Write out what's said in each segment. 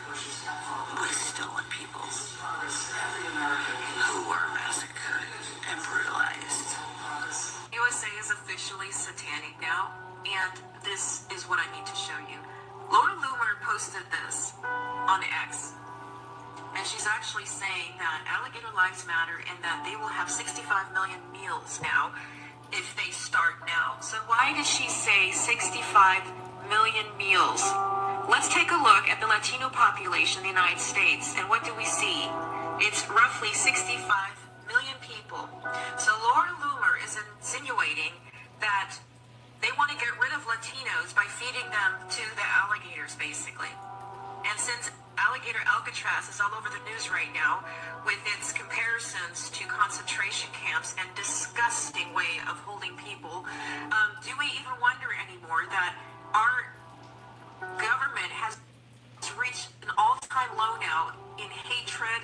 with stolen people who were massacred and brutalized. USA is officially satanic now, and this is what I need to show you. Laura Loomer posted this on X, and she's actually saying that alligator lives matter and that they will have 65 million meals now if they start now. So why does she say 65 million meals? Let's take a look at the Latino population in the United States, and what do we see? It's roughly 65 million people. So Laura Loomer is insinuating that they want to get rid of Latinos by feeding them to the alligators, basically. And since Alligator Alcatraz is all over the news right now with its comparisons to concentration camps and disgusting way of holding people, do we even wonder anymore that our government has reached an all-time low now in hatred,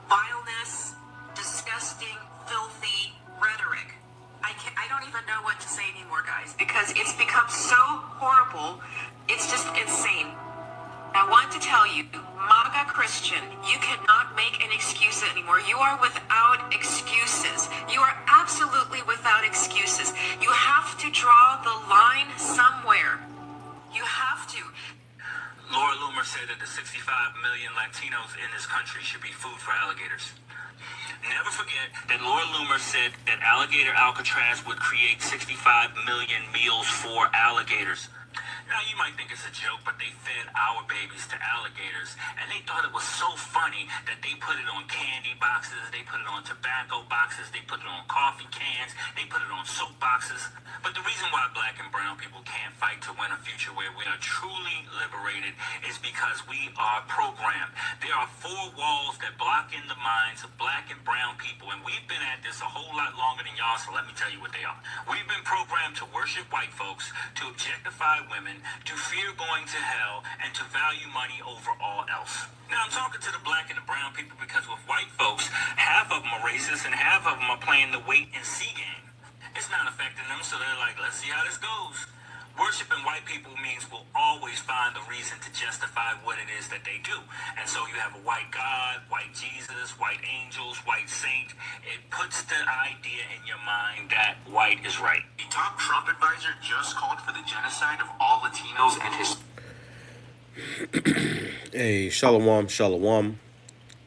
vileness, disgusting, filthy rhetoric? I don't even know what to say anymore, guys, because it's become so horrible. It's just insane. I want to tell you, MAGA Christian, you cannot make an excuse anymore. You are without excuses. You are absolutely without excuses. You have to draw the line somewhere. You have to. Laura Loomer said that the 65 million Latinos in this country should be food for alligators. Never forget that Laura Loomer said that Alligator Alcatraz would create 65 million meals for alligators. Now, you might think it's a joke, but they fed our babies to alligators, and they thought it was so funny that they put it on candy boxes, they put it on tobacco boxes, they put it on coffee cans, they put it on soap boxes. But the reason why black and brown people can't fight to win a future where we are truly liberated is because we are programmed. There are four walls that block in the minds of black and brown people, and we've been at this a whole lot longer than y'all, so let me tell you what they are. We've been programmed to worship white folks, to objectify women, to fear going to hell, and to value money over all else. Now, I'm talking to the black and the brown people because with white folks, half of them are racist and half of them are playing the wait and see game. It's not affecting them, so they're like, let's see how this goes. Worshiping white people means we'll always find the reason to justify what it is that they do. And so you have a white God, white Jesus, white angels, white saint. It puts the idea in your mind that white is right. The top Trump advisor just called for the genocide of all Latinos and Hey, shalom, shalom.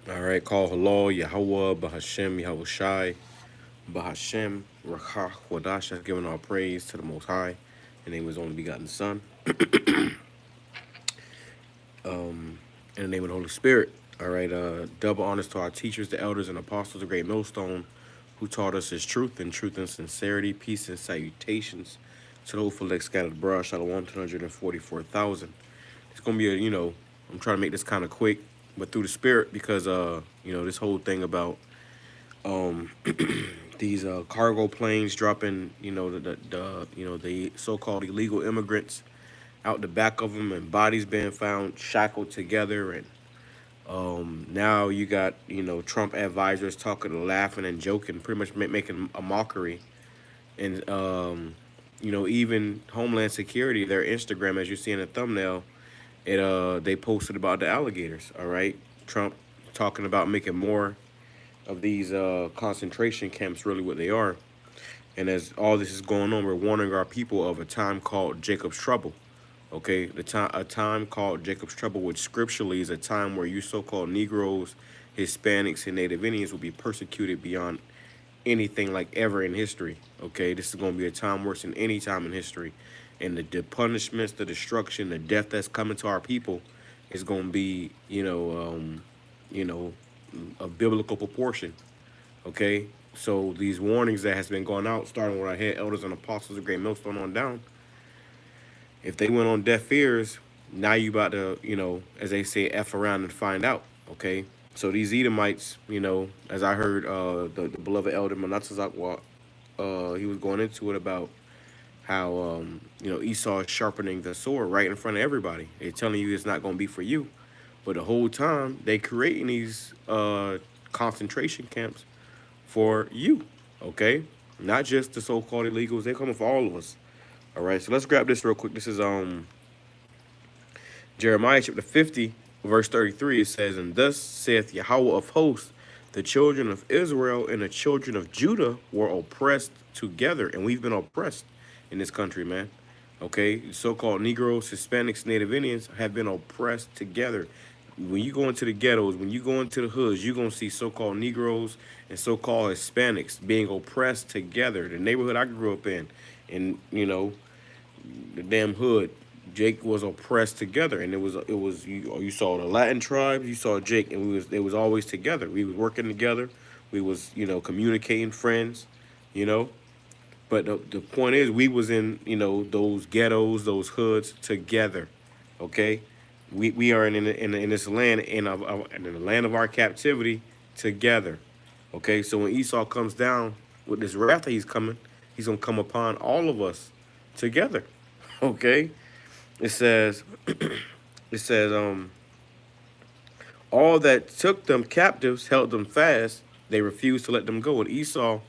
All right, call halal, Yahweh, Bahashem, Yahushai, Bahashem, Rakah, Wadash, has given our praise to the Most High. In the name of His only begotten Son. In the name of the Holy Spirit. All right, double honors to our teachers, the elders and apostles of Great Millstone, who taught us His truth and sincerity, peace and salutations to the hopeful elect scattered abroad. Shalom, 244,000. It's going to be I'm trying to make this kind of quick, but through the Spirit, because, this whole thing about, these cargo planes dropping, the so-called illegal immigrants out the back of them, and bodies being found shackled together, and now you got Trump advisors talking, laughing and joking, pretty much making a mockery, and even Homeland Security, their Instagram, as you see in the thumbnail, they posted about the alligators. All right, Trump talking about making more of these concentration camps, really what they are. And as all this is going on, we're warning our people of a time called Jacob's trouble. Okay, a time called Jacob's trouble, which scripturally is a time where you so-called Negroes, Hispanics, and Native Indians will be persecuted beyond anything like ever in history. Okay, this is going to be a time worse than any time in history. And the punishments, the destruction, the death that's coming to our people is going to be, a biblical proportion. Okay, so these warnings that has been going out, starting with our head elders and apostles of Great Millstone on down, if they went on deaf ears, now you about to, as they say, F around and find out. Okay, so these Edomites, as I heard the beloved elder Manasseh, he was going into it about how Esau is sharpening the sword right in front of everybody. They're telling you it's not going to be for you. But the whole time, they creating these concentration camps for you, okay? Not just the so-called illegals. They're coming for all of us. All right, so let's grab this real quick. This is Jeremiah chapter 50, verse 33, it says, "And thus saith Yahweh of hosts, the children of Israel and the children of Judah were oppressed together." And we've been oppressed in this country, man. Okay, so-called Negroes, Hispanics, Native Indians have been oppressed together. When you go into the ghettos, when you go into the hoods, you're going to see so-called Negroes and so-called Hispanics being oppressed together. The neighborhood I grew up in, the damn hood, Jake was oppressed together, and it was you saw the Latin tribes, you saw Jake, and it was always together. We was working together, we was communicating, friends, you know. But the point is, we was in those ghettos, those hoods together, okay. We are in this land in the land of our captivity together, okay. So when Esau comes down with this wrath that he's gonna come upon all of us together, okay. It says, all that took them captives held them fast. They refused to let them go. And Esau,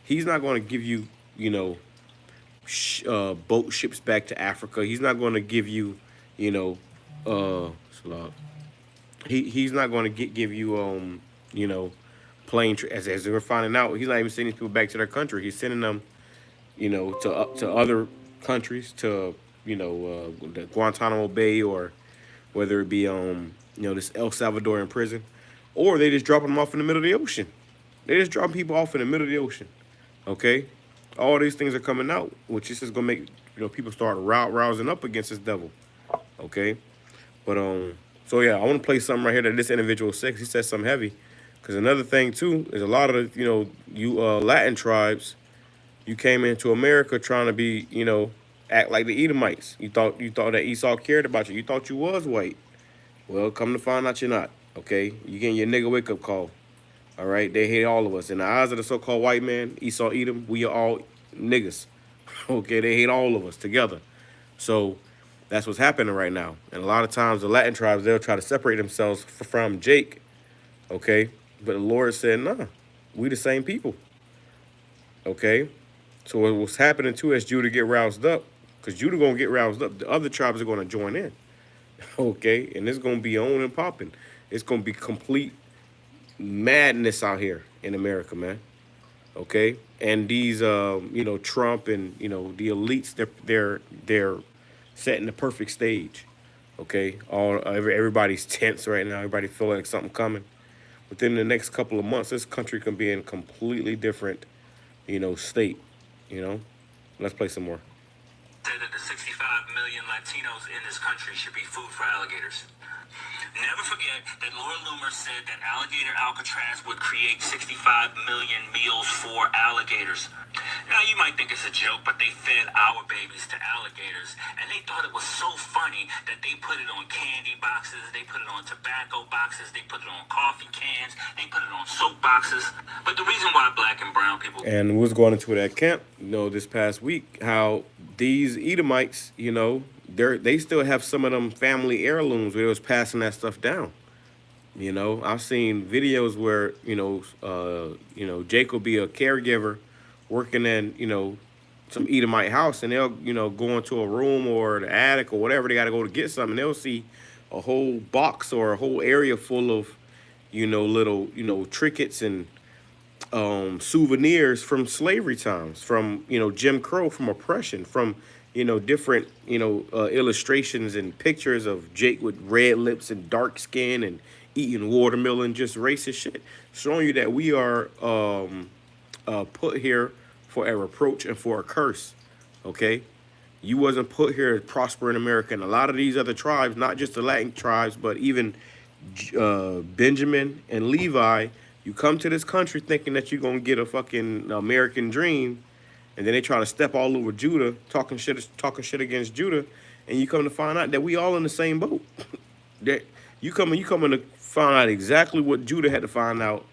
he's not going to give you, boat ships back to Africa. He's not going to give you, he's not going to give you, plane as we're finding out. He's not even sending people back to their country. He's sending them, to other countries, to the Guantanamo Bay, or whether it be this El Salvadorian prison, or they just dropping them off in the middle of the ocean. They just dropping people off in the middle of the ocean. Okay, all these things are coming out, which is just gonna make people start rousing up against this devil. Okay, but so yeah, I want to play something right here that this individual says. He says something heavy, because another thing too is a lot of you Latin tribes, you came into America trying to be act like the Edomites. You thought that Esau cared about you. You thought you was white. Well, come to find out you're not. Okay, you getting your nigga wake up call. All right, they hate all of us. In the eyes of the so-called white man, Esau, Edom, we are all niggas. Okay, they hate all of us together. So that's what's happening right now. And a lot of times the Latin tribes, they'll try to separate themselves from Jake. Okay, but the Lord said, nah, we the same people. Okay, so what's happening too as Judah get roused up, because Judah gonna get roused up, the other tribes are gonna join in. Okay, and it's gonna be on and popping. It's gonna be complete madness out here in America, man. Okay, and these Trump and the elites, they're setting the perfect stage. Okay, everybody's tense right now. Everybody feel like something coming. Within the next couple of months, this country can be in a completely different state. Let's play some more. Said that the 65 million Latinos in this country should be food for alligators. Never forget that Laura Loomer said that Alligator Alcatraz would create 65 million meals for alligators. Now, you might think it's a joke, but they fed our babies to alligators, and they thought it was so funny that they put it on candy boxes, they put it on tobacco boxes, they put it on coffee cans, they put it on soap boxes. But the reason why black and brown people... And we was going into that camp, this past week, how these Edomites, they still have some of them family heirlooms where they was passing that stuff down. I've seen videos where Jake will be a caregiver working in some Edomite house, and they'll go into a room or the attic or whatever, they got to go to get something. They'll see a whole box or a whole area full of little trinkets and souvenirs from slavery times, from Jim Crow, from oppression, from different illustrations and pictures of Jake with red lips and dark skin and eating watermelon, just racist shit, showing you that we are put here for a reproach and for a curse. Okay, you wasn't put here to prosper in America. And a lot of these other tribes, not just the Latin tribes, but even Benjamin and Levi, you come to this country thinking that you're gonna get a fucking American dream, and then they try to step all over Judah, talking shit against Judah, and you come to find out that we all in the same boat. That you coming to find out exactly what Judah had to find out.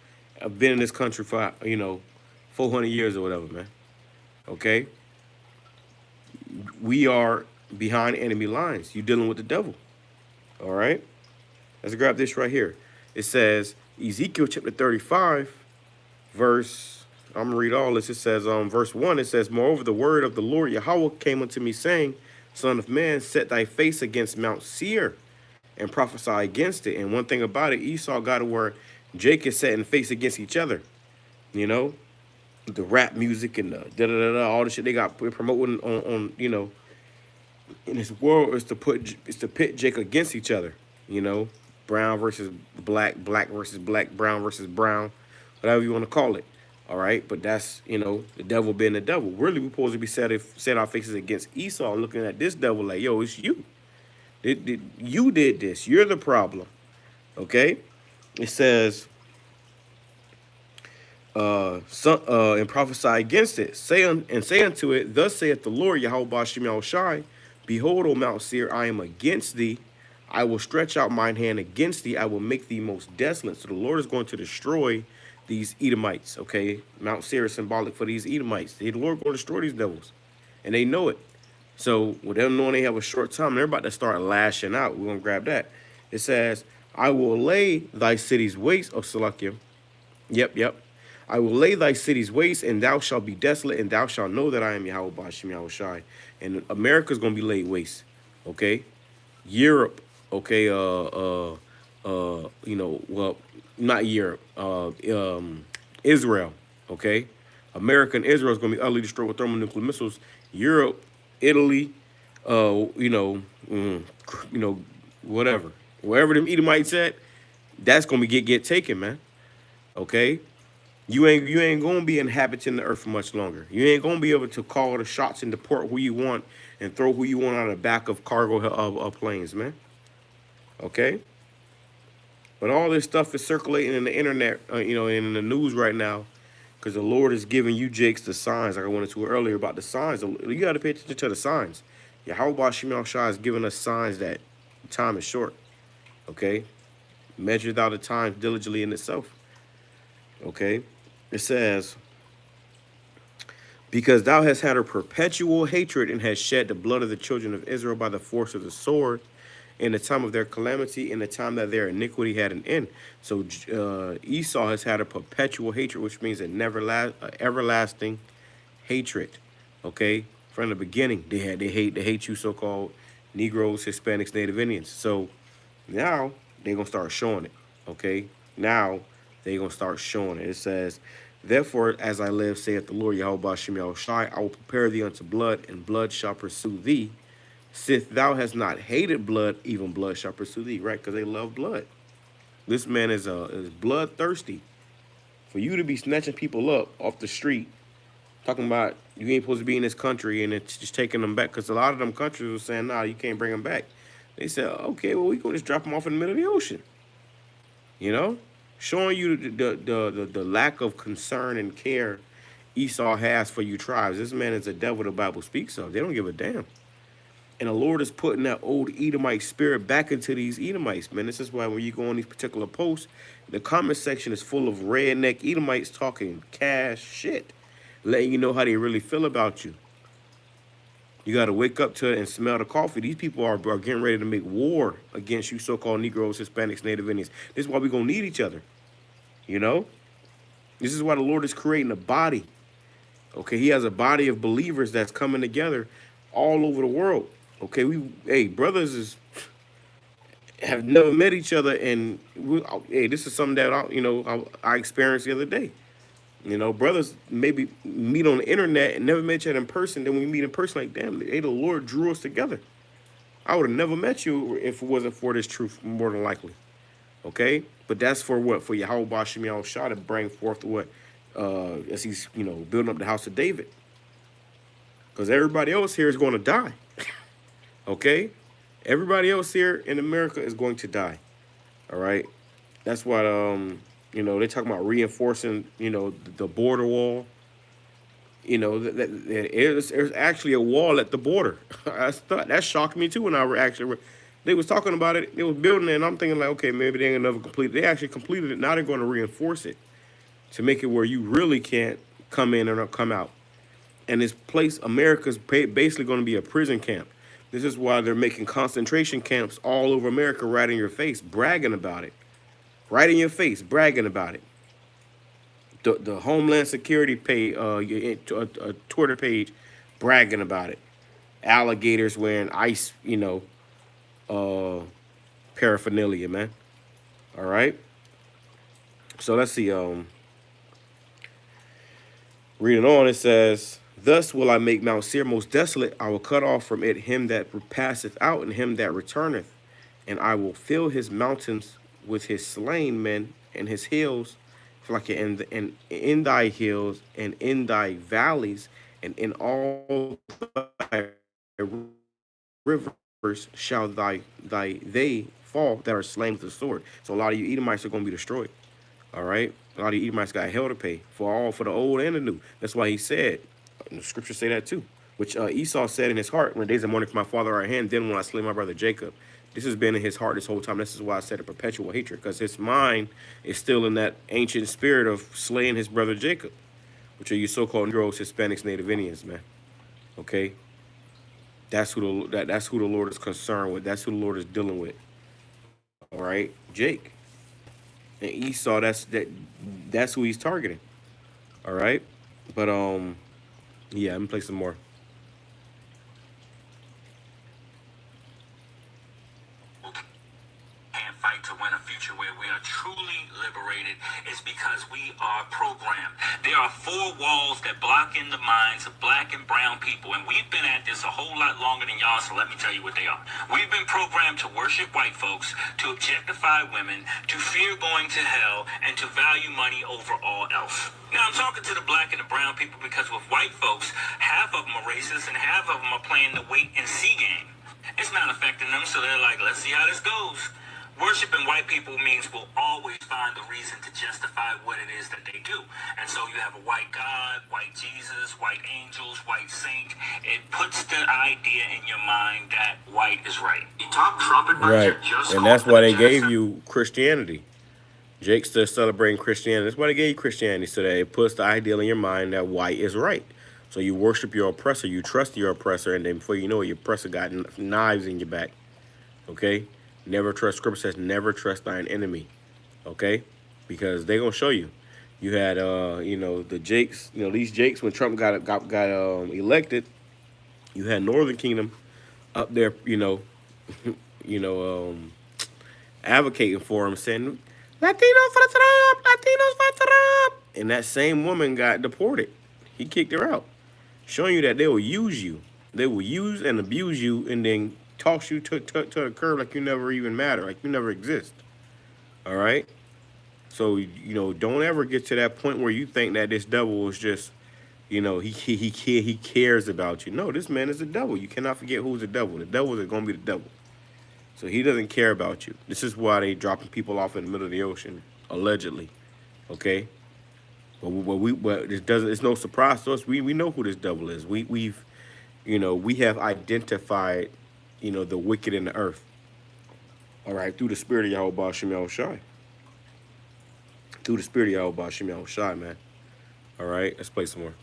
I've been in this country for 400 years or whatever, man. Okay, we are behind enemy lines. You dealing with the devil. All right, let's grab this right here. It says Ezekiel chapter 35, verse. I'm gonna read all this. It says, verse 1. It says, "Moreover, the word of the Lord Yahweh came unto me, saying, Son of man, set thy face against Mount Seir, and prophesy against it. And one thing about it, Esau got it where Jake is setting face against each other. You know, the rap music and the da da da da, all the shit they got promoting on in this world is to pit Jake against each other. You know, brown versus black, black versus black, brown versus brown, whatever you want to call it. All right, but that's the devil being the devil. Really, we're supposed to be set our faces against Esau and looking at this devil like, yo, it's you. You did this. You're the problem. Okay, it says. And prophesy against it. Say unto it, thus saith the Lord Yahweh Bashem Yahushai, behold, O Mount Seir, I am against thee. I will stretch out mine hand against thee. I will make thee most desolate. So the Lord is going to destroy these Edomites. Okay, Mount Seir is symbolic for these Edomites. The Lord going to destroy these devils, and they know it. So with them knowing they have a short time, they're about to start lashing out. We're gonna grab that. It says, I will lay thy cities waste, O Salakim. Yep. I will lay thy cities waste, and thou shalt be desolate, and thou shalt know that I am Yahweh Bashem Yahushai. And America's gonna be laid waste. Okay? Europe, okay, well, not Europe, Israel, okay? America and Israel is gonna be utterly destroyed with thermonuclear missiles. Europe, Italy, whatever. Wherever them Edomites at, that's gonna be get taken, man. Okay? You ain't gonna be inhabiting the earth for much longer. You ain't gonna be able to call the shots and deport who you want and throw who you want on the back of cargo of planes, man. Okay. But all this stuff is circulating in the internet, and in the news right now, because the Lord is giving you Jakes the signs. Like I went into earlier about the signs. You got to pay attention to the signs. Yahweh Bashem Shah is giving us signs that time is short. Okay. Measure thou the times diligently in itself. Okay. It says, because thou hast had a perpetual hatred and hast shed the blood of the children of Israel by the force of the sword in the time of their calamity, in the time that their iniquity had an end. So Esau has had a perpetual hatred, which means everlasting hatred. Okay, from the beginning, they hate you, so-called Negroes, Hispanics, Native Indians. So now they're gonna start showing it. Okay, now they're going to start showing it. It says, therefore, as I live, saith the Lord Yahweh Bashem Yahushai, I will prepare thee unto blood, and blood shall pursue thee. Sith thou hast not hated blood, even blood shall pursue thee, right? Because they love blood. This man is bloodthirsty. For you to be snatching people up off the street, talking about you ain't supposed to be in this country, and it's just taking them back, because a lot of them countries were saying, nah, you can't bring them back. They said, okay, well, we can just drop them off in the middle of the ocean. Showing you the lack of concern and care Esau has for you tribes. This man is a devil the Bible speaks of. They don't give a damn. And the Lord is putting that old Edomite spirit back into these Edomites, man. This is why when you go on these particular posts, the comment section is full of redneck Edomites talking cash shit, letting you know how they really feel about you. You got to wake up to it and smell the coffee. These people are getting ready to make war against you so-called Negroes, Hispanics, Native Indians. This is why we're going to need each other. This is why the Lord is creating a body. Okay, he has a body of believers that's coming together all over the world. Okay, brothers have never met each other, and this is something that I experienced the other day. Brothers maybe meet on the internet and never met each other in person. Then we meet in person, like, damn, the Lord drew us together. I would have never met you if it wasn't for this truth, more than likely. Okay? But that's for what? For Yahweh Bashem Yahushua to bring forth what? As he's, building up the house of David. Because everybody else here is going to die. Okay? Everybody else here in America is going to die. All right? That's what, they're talking about reinforcing, the border wall. There's actually a wall at the border. That shocked me too when they was talking about it. They was building it, and I'm thinking like, okay, maybe they ain't never completed. They actually completed it. Now they're going to reinforce it to make it where you really can't come in or come out. And this place, America's basically going to be a prison camp. This is why they're making concentration camps all over America, right in your face, bragging about it. Right in your face, bragging about it. The Homeland Security page, a Twitter page, bragging about it. Alligators wearing ice, paraphernalia, man. All right. So let's see. Reading on, it says, "Thus will I make Mount Seir most desolate. I will cut off from it him that passeth out, and him that returneth, and I will fill his mountains with his slain men, and his hills, like in thy hills, and in thy valleys, and in all thy rivers shall thy they fall that are slain with the sword." So a lot of you Edomites are going to be destroyed. All right, a lot of you Edomites got hell to pay for the old and the new. That's why he said, and the scriptures say that too. Which Esau said in his heart, "When the days of mourning for my father are at hand, then will I slay my brother Jacob." This has been in his heart this whole time. This is why I said a perpetual hatred, because his mind is still in that ancient spirit of slaying his brother Jacob, which are you so-called Negroes, Hispanics, Native Indians, man. Okay, that's who that's who the Lord is concerned with. That's who the Lord is dealing with. All right, Jake and Esau. That's who he's targeting. All right, but yeah, I'm gonna play some more. Can't fight to win a future where we are truly liberated is because we are programmed. There are four walls that block in the minds of black and brown people, and we've been at this a whole lot longer than y'all, so let me tell you what they are. We've been programmed to worship white folks, to objectify women, to fear going to hell, and to value money over all else. Now, I'm talking to the black and the brown people because with white folks, half of them are racist and half of them are playing the wait and see game. It's not affecting them, so they're like, let's see how this goes. Worshiping white people means we'll always find the reason to justify what it is that they do. And so you have a white God, white Jesus, white angels, white saint. It puts the idea in your mind that white is right. The top Trump advisor Right, just and called that's for why the they gave genocide. you Christianity. Jake's still celebrating Christianity. That's why they gave you Christianity, so that it puts the ideal in your mind that white is right. So you worship your oppressor, you trust your oppressor, and then before you know it, your oppressor got knives in your back. Okay? Never trust. Scripture says never trust thine enemy. Okay? Because they gonna show you. You had the Jakes, these Jakes when Trump got elected, you had Northern Kingdom up there, you know, advocating for him, saying Latinos for Trump, Latinos for Trump. And that same woman got deported. He kicked her out, showing you that they will use you. They will use and abuse you, and then toss you to the curb like you never even matter, like you never exist. All right. So don't ever get to that point where you think that this devil is just, he cares about you. No, this man is the devil. You cannot forget who's the devil. The devil is gonna be the devil. So he doesn't care about you. This is why they dropping people off in the middle of the ocean, allegedly. Okay. But it doesn't. It's no surprise to us. We know who this devil is. We have identified, the wicked in the earth. All right, through the spirit of Yahweh Shem Shai. Through the spirit of Yahweh Shem Shai, man. All right, let's play some more.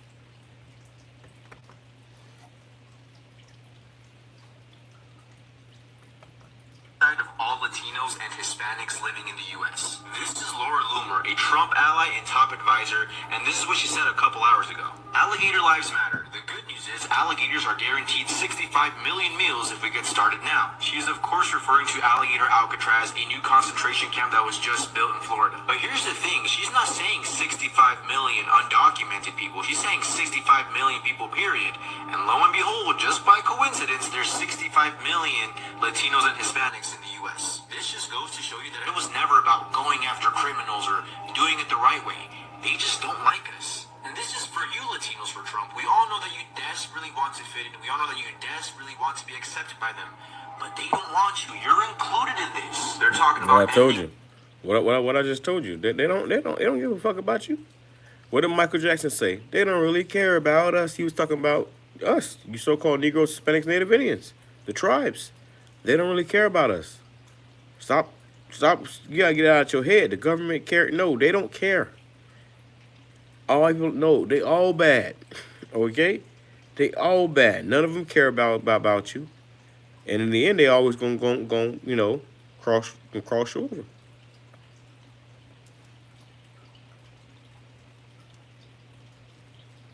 Of all Latinos and Hispanics living in the U.S. This is Laura Loomer, a Trump ally and top advisor, and this is what she said a couple hours ago. Alligator lives matter. The good news is alligators are guaranteed 65 million meals if we get started now. She is of course referring to Alligator Alcatraz, a new concentration camp that was just built in Florida. But here's the thing, she's not saying 65 million undocumented people. She's saying 65 million people, period. And lo and behold, just by coincidence, there's 65 million Latinos and Hispanics in the U.S. This just goes to show you that it was never about going after criminals or doing it the right way. They just don't like us. And this is for you Latinos for Trump. We all know that you desperately want to fit in. We all know that you desperately want to be accepted by them. But they don't want you. You're included in this. They're talking about... What I told you. What I just told you. They don't give a fuck about you. What did Michael Jackson say? They don't really care about us. He was talking about us, you so-called Negroes, Hispanics, Native Indians, the tribes. They don't really care about us. Stop. You gotta get out of your head. The government care. No, they don't care. All people, no, they all bad. Okay? They all bad. None of them care about you. And in the end, they always gonna cross you over.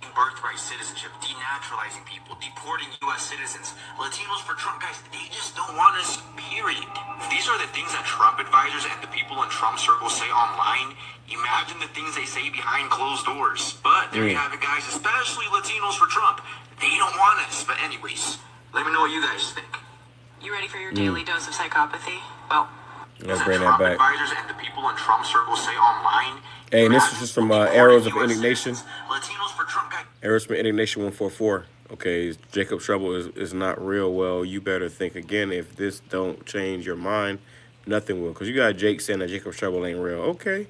Birthright citizenship, denaturalizing people, deporting U.S. citizens. Latinos for Trump, guys, they just don't want us, period. If these are the things that Trump advisors and the people in Trump circles say online, imagine the things they say behind closed doors. But there you have it, guys, especially Latinos for Trump. They don't want us. But anyways, let me know what you guys think. You ready for your daily dose of psychopathy? Well, Let's bring that Trump back. advisors and the people in Trump circles say online. Hey, and this is just from Arrows of Indignation. Latinos for Trump, guys. Arrows from Indignation 144. Okay, Jacob Trouble is not real. Well, you better think again. If this don't change your mind, nothing will. Because you got Jake saying that Jacob Trouble ain't real. Okay.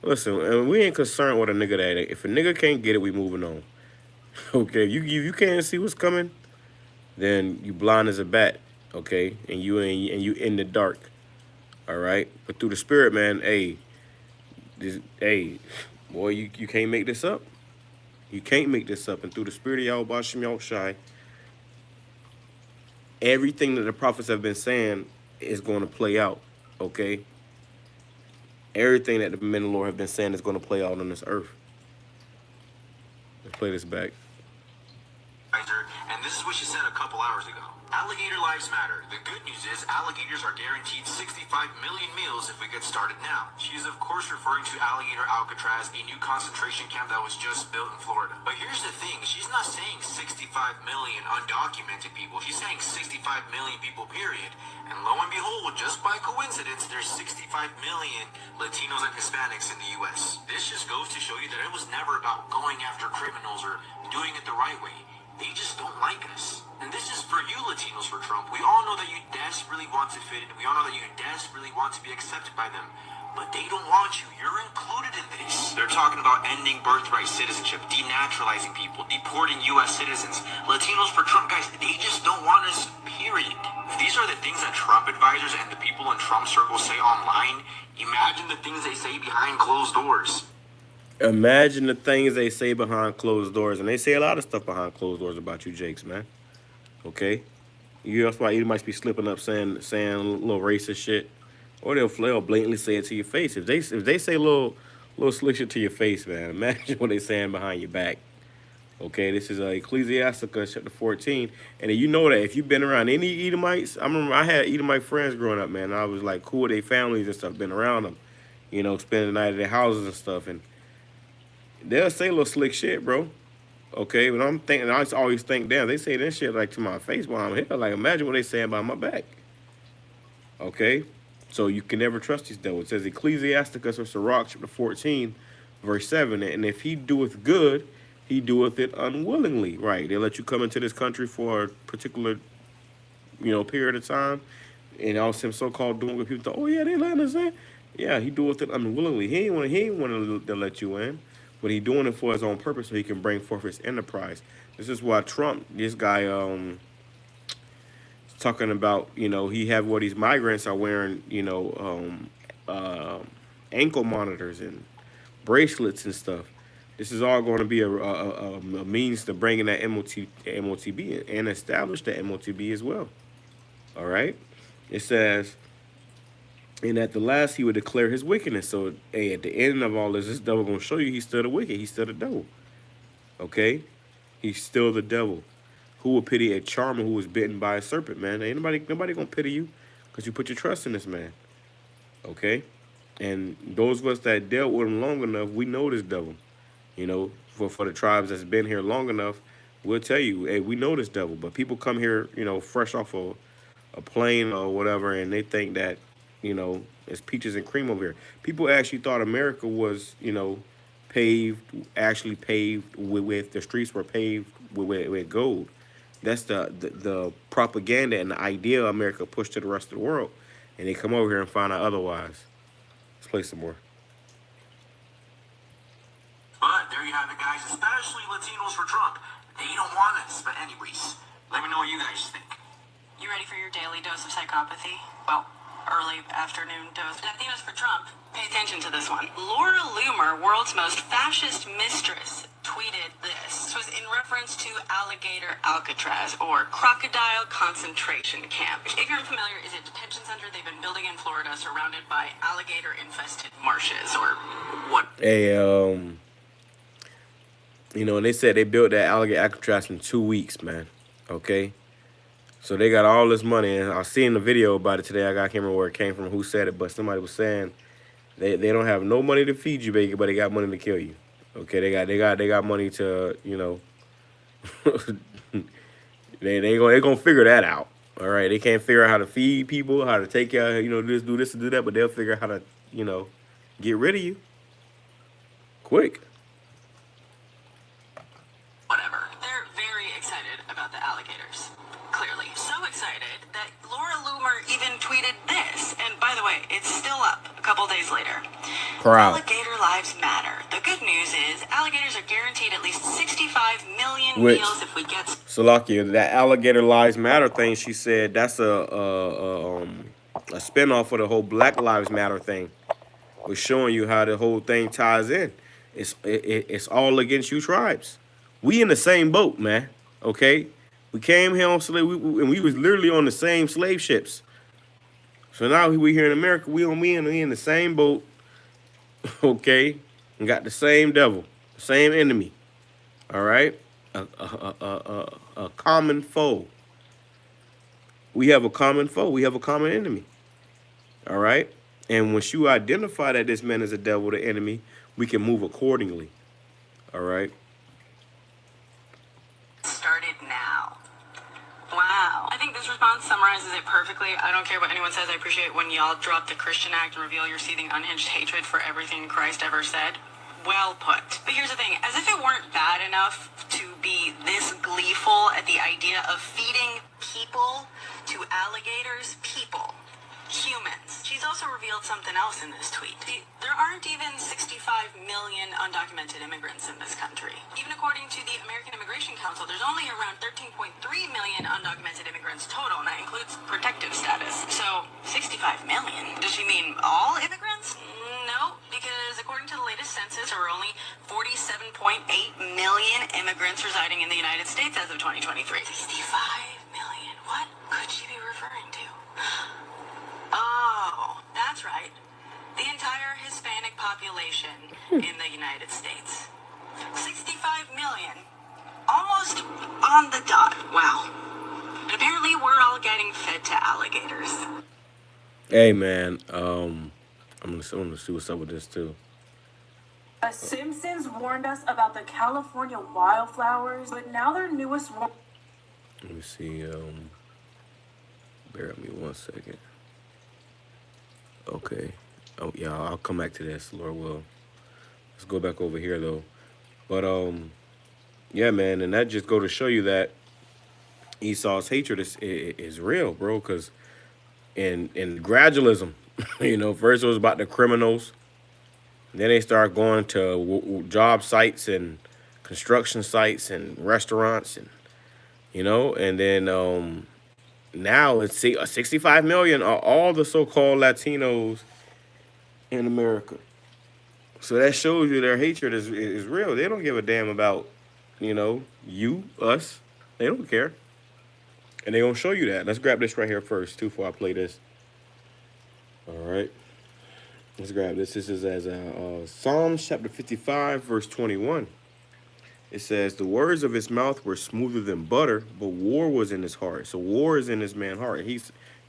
Listen, and we ain't concerned with a nigga that. If a nigga can't get it, we moving on. Okay, you can't see what's coming, then you blind as a bat. Okay, and you in the dark. All right, but through the spirit, man. Hey, boy, you can't make this up. You can't make this up. And through the spirit of Yahweh Bashim Yahushai, everything that the prophets have been saying is going to play out. Okay, everything that the men of the Lord have been saying is going to play out on this earth. Let's play this back. And this is what she said a couple hours ago. Alligator lives matter. The good news is alligators are guaranteed 65 million meals if we get started now. She is of course referring to Alligator Alcatraz, a new concentration camp that was just built in Florida. But here's the thing, she's not saying 65 million undocumented people. She's saying 65 million people, period. And lo and behold, just by coincidence, there's 65 million Latinos and Hispanics in the U.S. This just goes to show you that it was never about going after criminals or doing it the right way. They just don't like us. And this is for you, Latinos for Trump. We all know that you desperately want to fit in. We all know that you desperately want to be accepted by them. But they don't want you. You're included in this. They're talking about ending birthright citizenship, denaturalizing people, deporting U.S. citizens. Latinos for Trump, guys, they just don't want us, period. If these are the things that Trump advisors and the people in Trump circles say online, imagine the things they say behind closed doors. Imagine the things they say behind closed doors. And they say a lot of stuff behind closed doors about you, Jakes, man. Okay? That's why you might be slipping up saying a little racist shit. Or they'll blatantly say it to your face. If they say little slick shit to your face, man, imagine what they saying behind your back. Okay, this is Ecclesiasticus chapter 14. And you know that if you've been around any Edomites, I remember I had Edomite friends growing up, man. I was like cool with their families and stuff, been around them, you know, spending the night at their houses and stuff. And they'll say a little slick shit, bro. Okay, but I'm thinking, I always think, damn, they say that shit like to my face while I'm here. Like, imagine what they saying behind my back. Okay, so you can never trust these devils. It says Ecclesiasticus or Sirach chapter 14, verse 7. And if he doeth good, he doeth it unwillingly. Right, they let you come into this country for a particular, period of time. And all some so-called doing what people thought, oh yeah, they letting us in. Yeah, he doeth it unwillingly. He ain't want to let you in. But he's doing it for his own purpose so he can bring forth his enterprise. This is why Trump, this guy, talking about, he have what these migrants are wearing, ankle monitors and bracelets and stuff. This is all going to be a means to bring in that MOTB and establish that MOTB as well. All right? It says, and at the last, he would declare his wickedness. So, hey, at the end of all this devil going to show you he's still the wicked. He's still the devil. Okay? He's still the devil. Who will pity a charmer who was bitten by a serpent, man? Ain't nobody going to pity you because you put your trust in this man. Okay? And those of us that dealt with him long enough, we know this devil. For the tribes that's been here long enough, we'll tell you, hey, we know this devil. But people come here, fresh off a plane or whatever, and they think that, it's peaches and cream over here. People actually thought America was, paved with the streets were paved with gold. That's the propaganda and the idea America pushed to the rest of the world. And they come over here and find out otherwise. Let's play some more. But there you have it, guys, especially Latinos for Trump. They don't want us. But anyways, let me know what you guys think. You ready for your daily dose of psychopathy? Well, early afternoon dose. Latinos for Trump. Pay attention to this one. Laura Loomer, world's most fascist mistress, tweeted this. This was in reference to Alligator Alcatraz, or crocodile concentration camp. If you're unfamiliar, is a detention center they've been building in Florida surrounded by alligator-infested marshes, or what? Hey, and they said they built that Alligator Alcatraz in 2 weeks, man. Okay? So they got all this money, and I seen the video about it today. I can't remember where it came from, who said it, but somebody was saying they don't have no money to feed you, baby, but they got money to kill you. Okay, they got money to, you know, they gonna figure that out. All right, they can't figure out how to feed people, how to take care, you know, do this and do that, but they'll figure out how to, you know, get rid of you quick. Whatever. They're very excited about the alligators. Clearly. So excited that Laura Loomer even tweeted this. And by the way, it's still up a couple days later. Proud. Alligator lives matter. The good news is alligators are guaranteed at least 65 million Which, meals if we get... Salakia, that alligator lives matter thing, she said that's a spinoff of the whole Black Lives Matter thing. Was showing you how the whole thing ties in. It's all against you tribes. We in the same boat, man. Okay, we came here on slave, and we was literally on the same slave ships. So now we here in America, we in the same boat. Okay, and got the same devil, same enemy. All right, a common foe. We have a common foe. We have a common enemy. All right. And once you identify that this man is a devil, the enemy, we can move accordingly. All right. Started now. Wow. I think this response summarizes it perfectly. I don't care what anyone says. I appreciate when y'all drop the Christian act and reveal your seething, unhinged hatred for everything Christ ever said. Well put. But here's the thing. As if it weren't bad enough to be this gleeful at the idea of feeding people to alligators, people. Humans. She's also revealed something else in this tweet. There aren't even 65 million undocumented immigrants in this country. Even according to the American Immigration Council, there's only around 13.3 million undocumented immigrants total, and that includes protective status. So, 65 million? Does she mean all immigrants? No, because according to the latest census, there were only 47.8 million immigrants residing in the United States as of 2023. 65 million? What could she be referring to? Oh, that's right. The entire Hispanic population in the United States. 65 million. Almost on the dot. Wow. And apparently we're all getting fed to alligators. Hey, man. I'm gonna see what's up with this too. The Simpsons warned us about the California wildflowers, but now their newest... Let me see. Bear with me 1 second. Okay. Oh yeah, I'll come back to this, Lord will. Let's go back over here though. But yeah, man, and that just go to show you that Esau's hatred is real, bro. Because in gradualism, you know, first it was about the criminals, then they start going to job sites and construction sites and restaurants, and you know, and then now it's 65 million are all the so-called Latinos in America. So that shows you their hatred is real. They don't give a damn about, you know, you, us. They don't care. And they're going to show you that. Let's grab this right here first, too, before I play this. All right. Let's grab this. This is as Psalms chapter 55, verse 21. It says, the words of his mouth were smoother than butter, but war was in his heart. So war is in this man's heart. He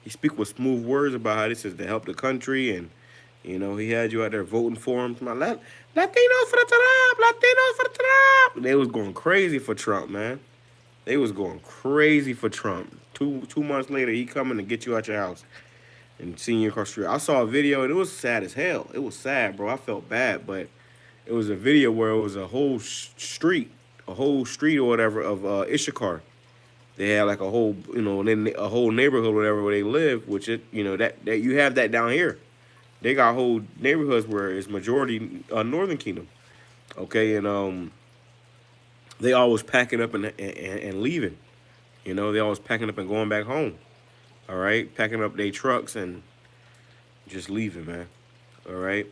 speak with smooth words about how this is to help the country. And, you know, he had you out there voting for him. Latinos for the Trump, Latinos for the Trump. They was going crazy for Trump, man. They was going crazy for Trump. Two months later, he coming to get you out your house and seeing you across the street. I saw a video, and it was sad as hell. It was sad, bro. I felt bad, but it was a video where it was a whole street or whatever of Issachar. They had like a whole, you know, a whole neighborhood or whatever where they live, which it, you know, that you have that down here. They got whole neighborhoods where it's majority Northern Kingdom. Okay, and they always packing up and leaving. You know, they always packing up and going back home. All right, packing up their trucks and just leaving, man. All right.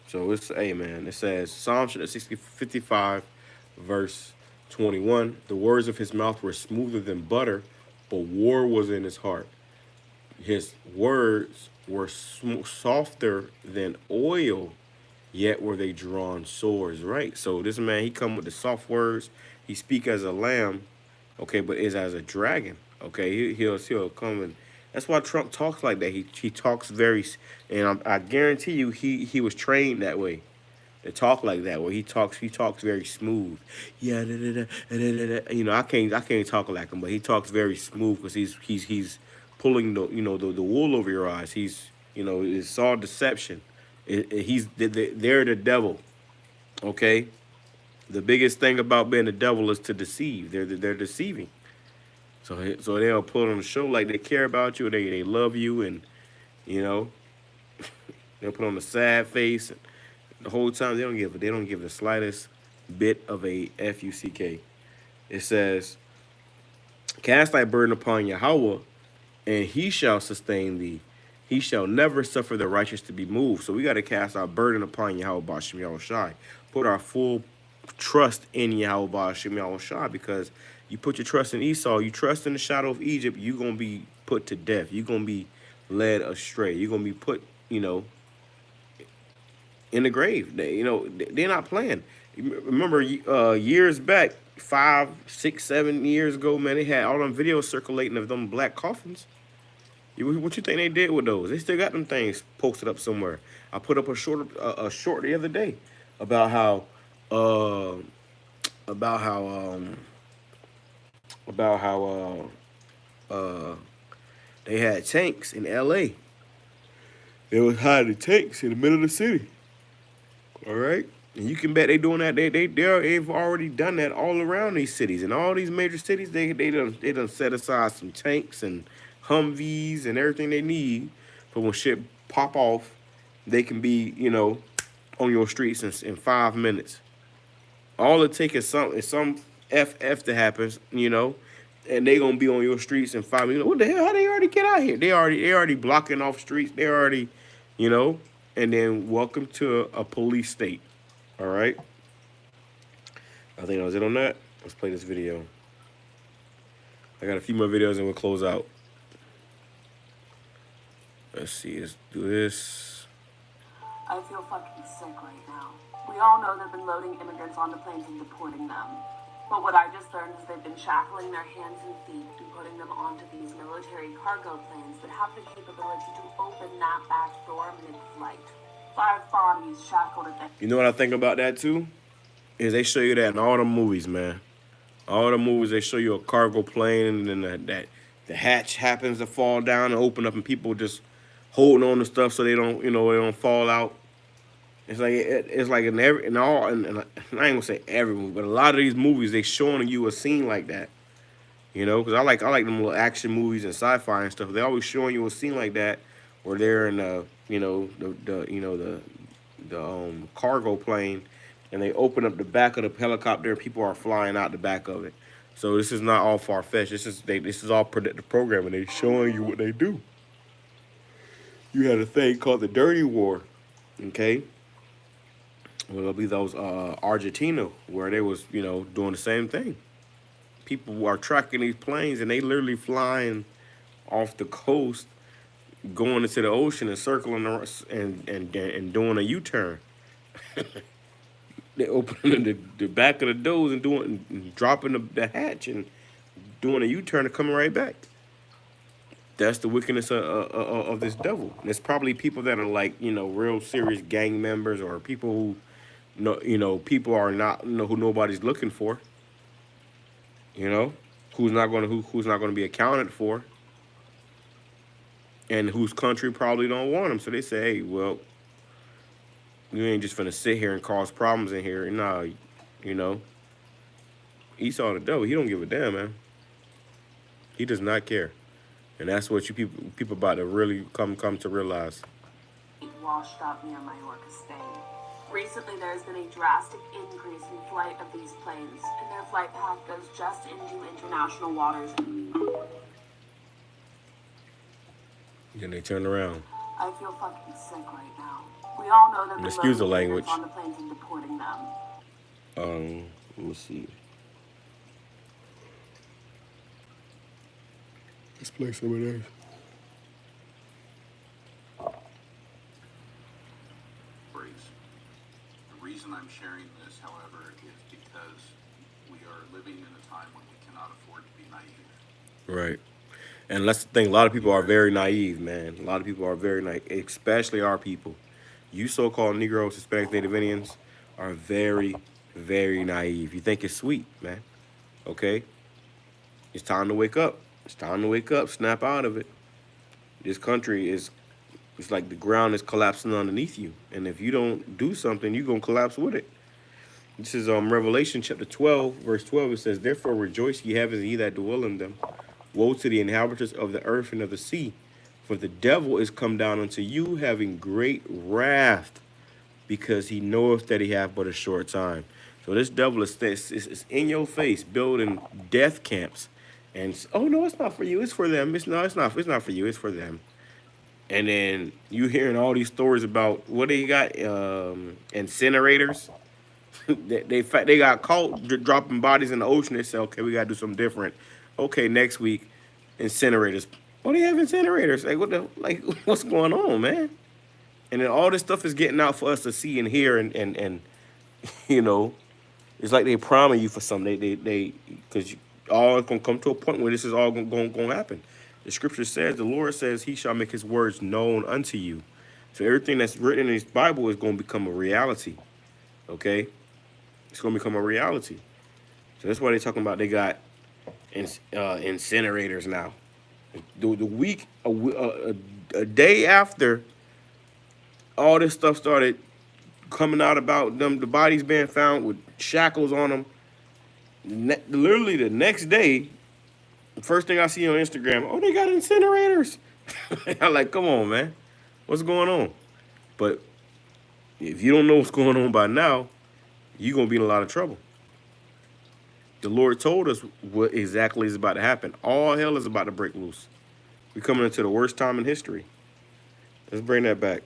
So it's, hey, man, it says, Psalm 55, verse 21, the words of his mouth were smoother than butter, but war was in his heart. His words were softer than oil, yet were they drawn swords, right? So this man, he come with the soft words. He speak as a lamb, okay, but is as a dragon. Okay, he'll come and that's why Trump talks like that. He talks very, and I guarantee you he was trained that way to talk like that. Where he talks very smooth. Yeah, you know I can't talk like him, but he talks very smooth because he's pulling the wool over your eyes. It's all deception. They're the devil. Okay, the biggest thing about being the devil is to deceive. They're deceiving. So they'll put on a show like they care about you, they love you, and you know they'll put on a sad face. And the whole time they don't give the slightest bit of a fuck. It says, "Cast thy burden upon Yahweh, and He shall sustain thee. He shall never suffer the righteous to be moved." So we got to cast our burden upon Yahweh Bashim Yahushai. Put our full trust in Yahweh Bashim Yahushai, because you put your trust in Esau, you trust in the shadow of Egypt, you're going to be put to death. You're going to be led astray. You're going to be put, in the grave. They're not playing. Remember, years back, 5, 6, 7 years ago, man, they had all them videos circulating of them black coffins. What you think they did with those? They still got them things posted up somewhere. I put up a short the other day about how uh, about how they had tanks in L.A. They was hiding tanks in the middle of the city. All right, and you can bet they doing that. They've already done that all around these cities. In all these major cities, they done set aside some tanks and Humvees and everything they need for when shit pop off. They can be on your streets in 5 minutes. All it takes is some FF to happen, and they gonna be on your streets in 5 minutes. What the hell? How they already get out here? They already blocking off streets. They already, and then welcome to a police state. All right. I think that was it on that. Let's play this video. I got a few more videos and we'll close out. Let's see. Let's do this. I feel fucking sick right now. We all know they've been loading immigrants onto planes and deporting them. But what I just learned is they've been shackling their hands and feet and putting them onto these military cargo planes that have the capability to open that back door mid-flight. 5 bodies shackled at the... You know what I think about that too? Is they show you that in all the movies, man. All the movies, they show you a cargo plane and then that the hatch happens to fall down and open up and people just holding on to stuff so they don't, they don't fall out. It's like in I ain't gonna say every movie, but a lot of these movies they showing you a scene like that. Because I like them little action movies and sci-fi and stuff. They always showing you a scene like that where they're in the cargo plane and they open up the back of the helicopter and people are flying out the back of it. So this is not all far-fetched. This is all predictive programming. They showing you what they do. You had a thing called the Dirty War, okay? Well, it'll be those Argentina where they was, doing the same thing. People are tracking these planes and they literally flying off the coast, going into the ocean and circling and doing a U-turn. They opening the back of the doors and dropping the hatch and doing a U-turn and coming right back. That's the wickedness of this devil. And it's probably people that are like, real serious gang members or people who, people are not, who nobody's looking for. Who's not gonna be accounted for, and whose country probably don't want them. So they say, hey, well, you ain't just finna sit here and cause problems in here. Nah, Esau the devil. He don't give a damn, man. He does not care. And that's what you people about to really come to realize. Washed up near Majorca, Spain. Recently, there's been a drastic increase in flight of these planes, and their flight path goes just into international waters. Then they turn around. I feel fucking sick right now. We all know that Excuse the language. on the planes and deporting them. Let me see. Let's play some of this. The reason I'm sharing this, however, is because we are living in a time when we cannot afford to be naive. Right. And that's the thing. A lot of people are very naive, man. A lot of people are very naive, especially our people. You so-called Negroes, Hispanics, Native Indians are very, very naive. You think it's sweet, man. Okay? It's time to wake up. It's time to wake up. Snap out of it. This country is, it's like the ground is collapsing underneath you. And if you don't do something, you're going to collapse with it. This is Revelation chapter 12, verse 12. It says, therefore rejoice, ye heavens, and ye that dwell in them. Woe to the inhabitants of the earth and of the sea, for the devil is come down unto you, having great wrath, because he knoweth that he hath but a short time. So this devil is in your face, building death camps, and oh no, it's not for you, it's for them. It's not for you, it's for them. And then you hearing all these stories about what they got, incinerators. They got caught dropping bodies in the ocean. They said, okay, we gotta do something different. Okay, next week, incinerators. Oh, they have incinerators. Like what's going on, man? And then all this stuff is getting out for us to see and hear, and you know, it's like they priming you for something. They because all it's gonna come to a point where this is all gonna happen. The scripture says, the Lord says, He shall make His words known unto you. So everything that's written in this Bible is gonna become a reality. Okay, it's gonna become a reality. So that's why they're talking about they got incinerators now. The week a day after all this stuff started coming out about them, the bodies being found with shackles on them. Literally the next day, the first thing I see on Instagram, oh, they got incinerators. I'm like, come on, man, what's going on? But if you don't know what's going on by now, you're gonna be in a lot of trouble. The Lord told us what exactly is about to happen. All hell is about to break loose. We're coming into the worst time in history. Let's bring that back.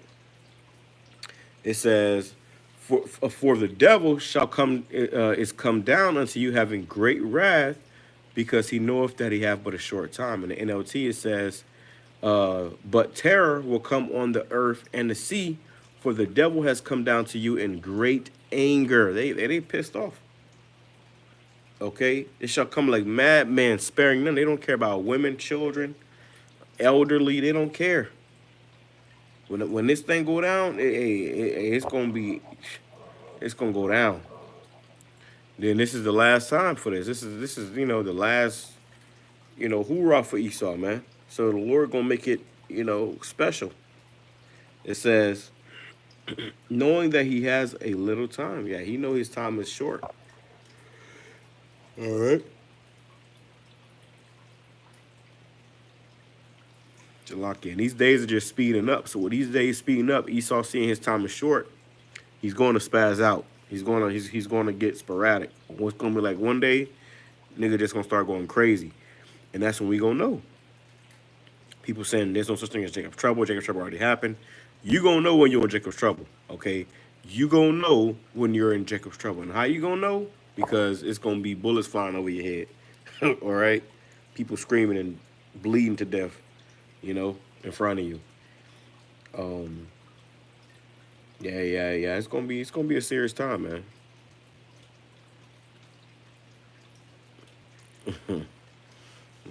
It says, for the devil shall come is come down unto you, having great wrath, because he knoweth that he hath but a short time. In the NLT it says, but terror will come on the earth and the sea, for the devil has come down to you in great anger. They pissed off. Okay, it shall come like madmen, sparing none. They don't care about women, children, elderly. They don't care. When this thing go down, it's gonna go down. Then this is the last time for this. This is the last hoorah for Esau, man. So the Lord gonna make it special. It says, knowing that he has a little time. Yeah, he know his time is short. All right. To lock in. These days are just speeding up. So with these days speeding up, Esau seeing his time is short, he's going to spaz out. He's going to get sporadic. What's going to be like one day, nigga just going to start going crazy. And that's when we going to know. People saying there's no such thing as Jacob's trouble. Jacob's trouble already happened. You going to know when you're in Jacob's trouble, okay? You going to know when you're in Jacob's trouble. And how you going to know? Because it's going to be bullets flying over your head, all right? People screaming and bleeding to death, in front of you. Yeah. It's gonna be a serious time, man.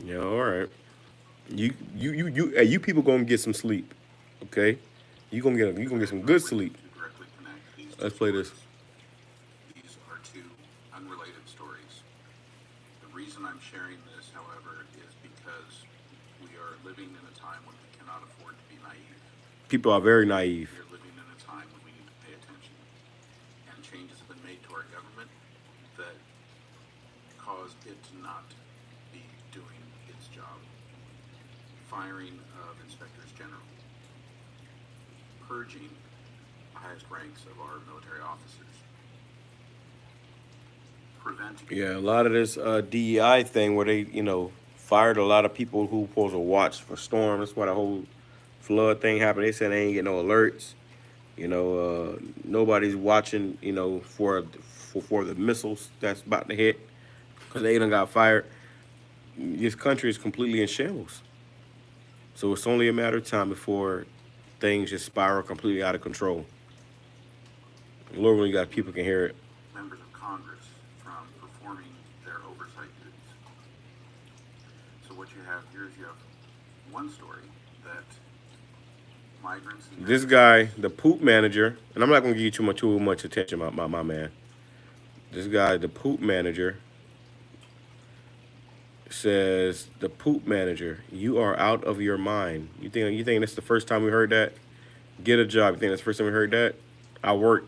Yeah, all right. You people gonna get some sleep, okay? You gonna get some good sleep. To directly connect these Let's two play this. stories. These are two unrelated stories. The reason I'm sharing this, however, is because we are living in a time when we cannot afford to be naive. People are very naive. We are living in a time when we need to pay attention. And changes have been made to our government that cause it to not be doing its job. Firing of inspectors general. Purging the highest ranks of our military officers. Preventing. Yeah, a lot of this DEI thing where they, fired a lot of people who supposed to watch for storms. That's why the whole flood thing happened. They said they ain't get no alerts. Nobody's watching, for the missiles that's about to hit because they done got fired. This country is completely in shambles. So it's only a matter of time before things just spiral completely out of control. Lord, when you got people can hear it. Members of Congress from performing their oversight duties. So what what you have here is you have one story that migrants and This guy, the poop manager, and I'm not gonna give you too much attention, my man. This guy, the poop manager, says the poop manager, you are out of your mind. You think that's the first time we heard that? Get a job. You think that's the first time we heard that? I work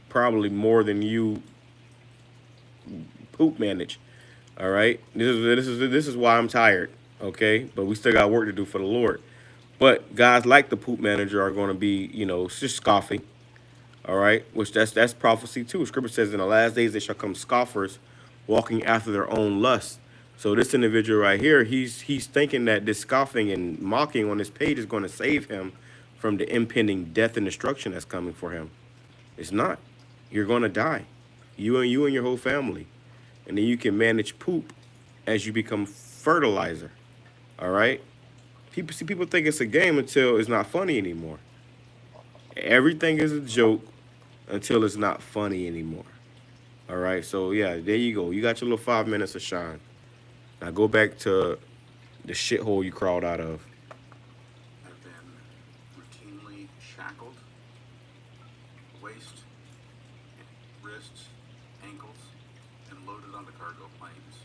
probably more than you poop manage. All right. This is why I'm tired. Okay, but we still got work to do for the Lord. But guys like the poop manager are going to be, just scoffing. All right, which that's prophecy too. Scripture says in the last days they shall come scoffers, walking after their own lust. So this individual right here, he's thinking that this scoffing and mocking on this page is going to save him from the impending death and destruction that's coming for him. It's not. You're going to die, you and your whole family, and then you can manage poop as you become fertilizer. All right. People think it's a game until it's not funny anymore. Everything is a joke until it's not funny anymore. All right, so yeah, there you go. You got your little 5 minutes of shine. Now go back to the shithole you crawled out of. have been routinely shackled, waist, wrists, ankles, and loaded onto cargo planes.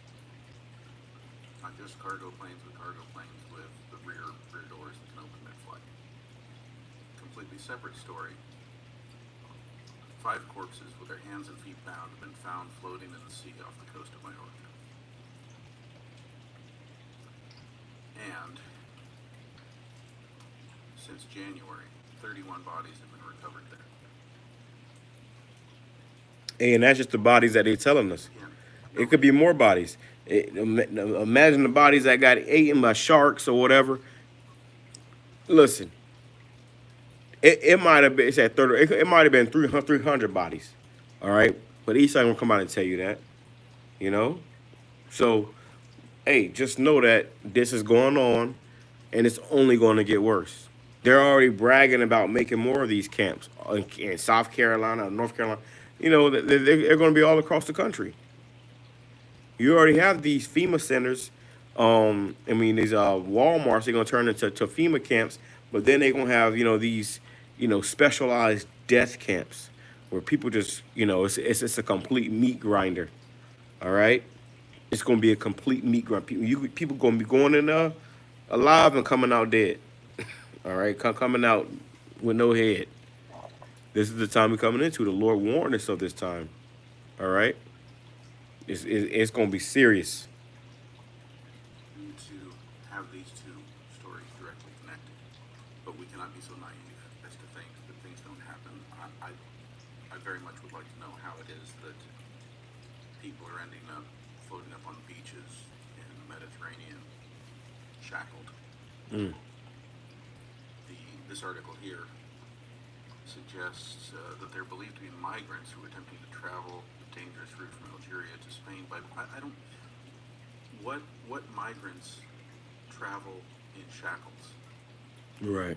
Not just cargo planes, but cargo planes with the rear doors that can open mid-flight. Completely separate story. 5 corpses with their hands and feet bound have been found floating in the sea off the coast of Majorca. And since January, 31 bodies have been recovered there. And that's just the bodies that they're telling us. Yeah. It could be more bodies. Imagine the bodies that got eaten by sharks or whatever. Listen, it might have been, it's at 30, it might have been 300 bodies. All right, but each time will come out and tell you that, So, hey, just know that this is going on, and it's only going to get worse. They're already bragging about making more of these camps in South Carolina, North Carolina. They're going to be all across the country. You already have these FEMA centers. These Walmarts. They're going to turn into FEMA camps, but then they're going to have these specialized death camps where people just it's a complete meat grinder. All right, it's going to be a complete meat grind. People going to be going in there alive and coming out dead. All right, coming out with no head. This is the time we're coming into. The Lord warned us of this time. All right, it's going to be serious. We need to have these two stories directly connected, but we cannot be so naive as to think that things don't happen. I very much would like to know how it is that people are ending up floating up on beaches in the Mediterranean, shackled. This article here suggests that they're believed to be migrants who are attempting to travel the dangerous route from Algeria to Spain. I don't. What migrants travel in shackles? Right.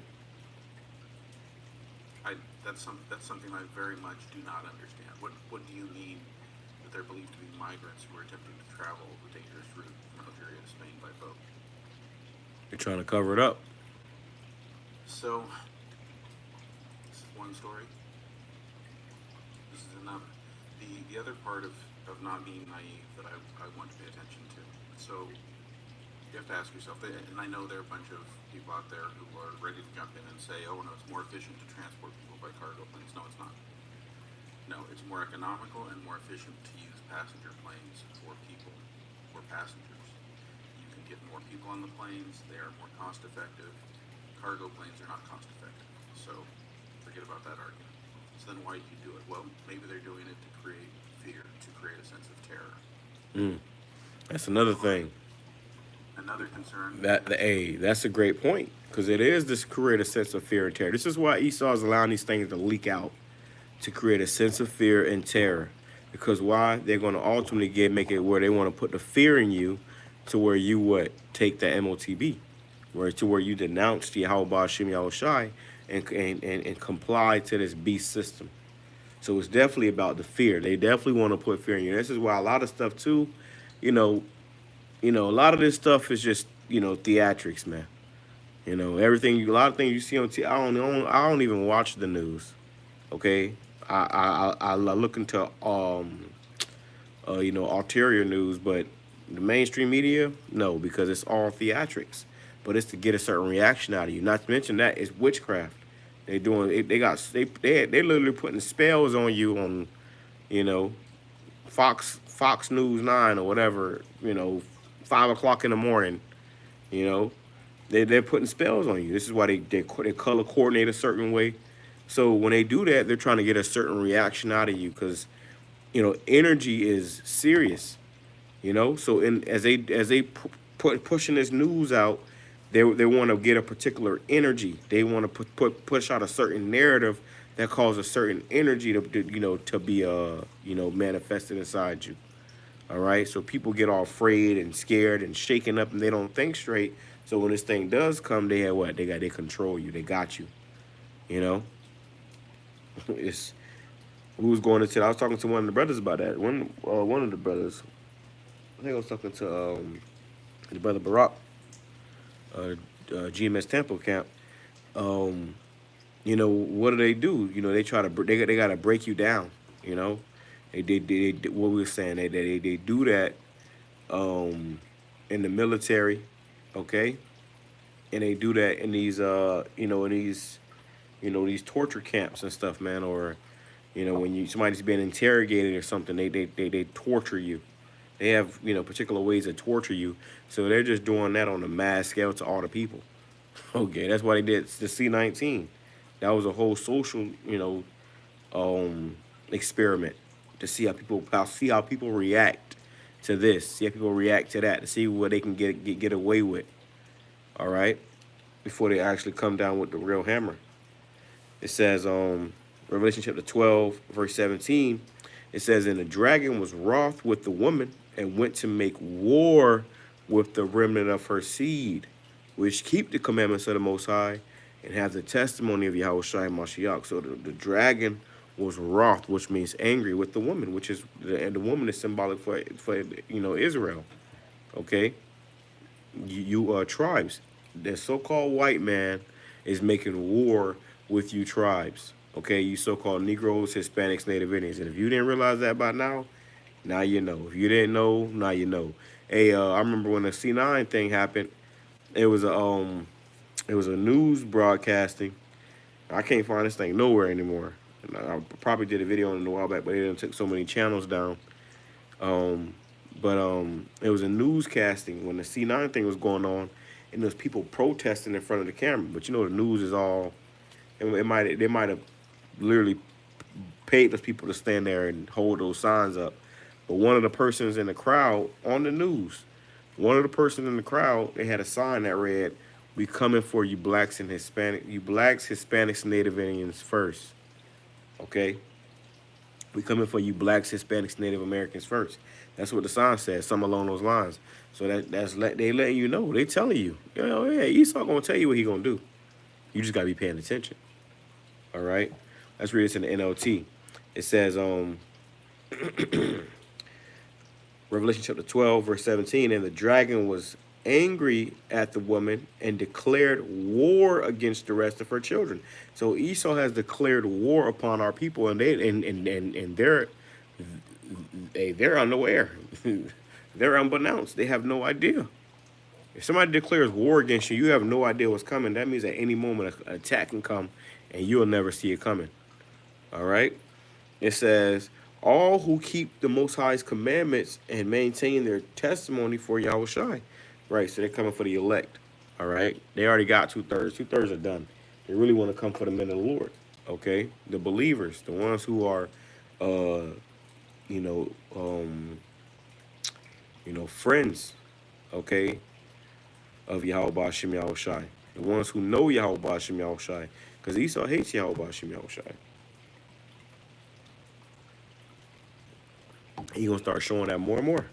That's something I very much do not understand. What do you mean that they're believed to be migrants who are attempting to travel the dangerous route from Algeria to Spain by boat? They're trying to cover it up. So, this is one story. This is another. The other part of not being naive that I want to pay attention to. So, you have to ask yourself, and I know there are a bunch of people out there who are ready to jump in and say, oh, no, it's more efficient to transport people by cargo planes. No, it's not. No, it's more economical and more efficient to use passenger planes for people, for passengers. You can get more people on the planes. They are more cost effective. Cargo planes are not cost effective. So forget about that argument. So then why do you do it? Well, maybe they're doing it to create fear, to create a sense of terror. That's another thing. Another concern. That's a great point, because it is this create a sense of fear and terror. This is why Esau is allowing these things to leak out, to create a sense of fear and terror. Because why? They're going to ultimately make it where they want to put the fear in you, to where you take the MOTB, where you denounce Yahweh Shem Yahushai and comply to this beast system. So it's definitely about the fear. They definitely want to put fear in you. This is why a lot of stuff too, you know, a lot of this stuff is just, you know, theatrics, man. You know, everything, a lot of things you see on TV. I don't even watch the news. Okay, I look into you know, ulterior news, but the mainstream media, no, because it's all theatrics. But it's to get a certain reaction out of you. Not to mention that it's witchcraft. They doing, they literally putting spells on you on, you know, Fox News 9 or whatever, you know, 5 o'clock in the morning, you know, they're putting spells on you. This is why they color coordinate a certain way. So when they do that, they're trying to get a certain reaction out of you because, you know, energy is serious. You know, so in as they pushing this news out, they want to get a particular energy. They want to push out a certain narrative that causes a certain energy to you know, to be you know, manifested inside you. All right, so people get all afraid and scared and shaken up, and they don't think straight. So when this thing does come, they have what? They control you. They got you. You know, it's who was going into. I was talking to one of the brothers about that. One of the brothers. I think I was talking to the brother Barack, uh, GMS Temple Camp. Um, you know, what do? You know, they try to they got to break you down. You know, what we were saying, they do that in the military, okay, and they do that in these you know, in these, you know, these torture camps and stuff, man. Or you know, when you somebody's being interrogated or something, they torture you. They have, you know, particular ways to torture you. So they're just doing that on a mass scale to all the people. Okay, that's why they did the C-19. That was a whole social, you know, experiment to see how people react to this, see how people react to that, to see what they can get away with. All right, before they actually come down with the real hammer. It says, Revelation chapter 12, verse 17. It says, and the dragon was wroth with the woman and went to make war with the remnant of her seed, which keep the commandments of the Most High and have the testimony of Yahweh Shai Mashiach. So the dragon was wroth, which means angry with the woman, which is the woman is symbolic for you know, Israel. Okay, you tribes. The so-called white man is making war with you tribes. Okay, you so-called Negroes, Hispanics, Native Indians. And if you didn't realize that by now you know. If you didn't know, now you know. Hey, I remember when the C9 thing happened. It was it was a news broadcasting. I can't find this thing nowhere anymore. And I probably did a video on it a while back, but it took so many channels down. Um, it was a newscasting when the C9 thing was going on, and there's people protesting in front of the camera. But you know, the news is all. They might have literally paid those people to stand there and hold those signs up. But one of the persons in the crowd on the news, one of the persons in the crowd, they had a sign that read, "We coming for you blacks and Hispanic, you blacks, Hispanics, Native Indians first." Okay, we coming for you blacks, Hispanics, Native Americans first. That's what the sign says, something along those lines. So they letting you know, they telling you, you know, yeah, Esau gonna tell you what he gonna do. You just gotta be paying attention. All right, let's read this in the NLT. It says, Revelation chapter 12, verse 17, and the dragon was angry at the woman and declared war against the rest of her children. So Esau has declared war upon our people, and they're unaware. They're unbeknownst. They have no idea. If somebody declares war against you, you have no idea what's coming. That means at any moment an attack can come, and you'll never see it coming. All right? It says, all who keep the Most High's commandments and maintain their testimony for Yahweh Shai. Right, so they're coming for the elect. All right? They already got 2/3. 2/3 are done. They really want to come for the men of the Lord. Okay? The believers, the ones who are, friends, okay, of Yahweh Bashim Yahweh Shai. The ones who know Yahweh Bashim Yahweh Shai. Because Esau hates Yahweh Bashim Yahweh Shai. He's going to start showing that more and more.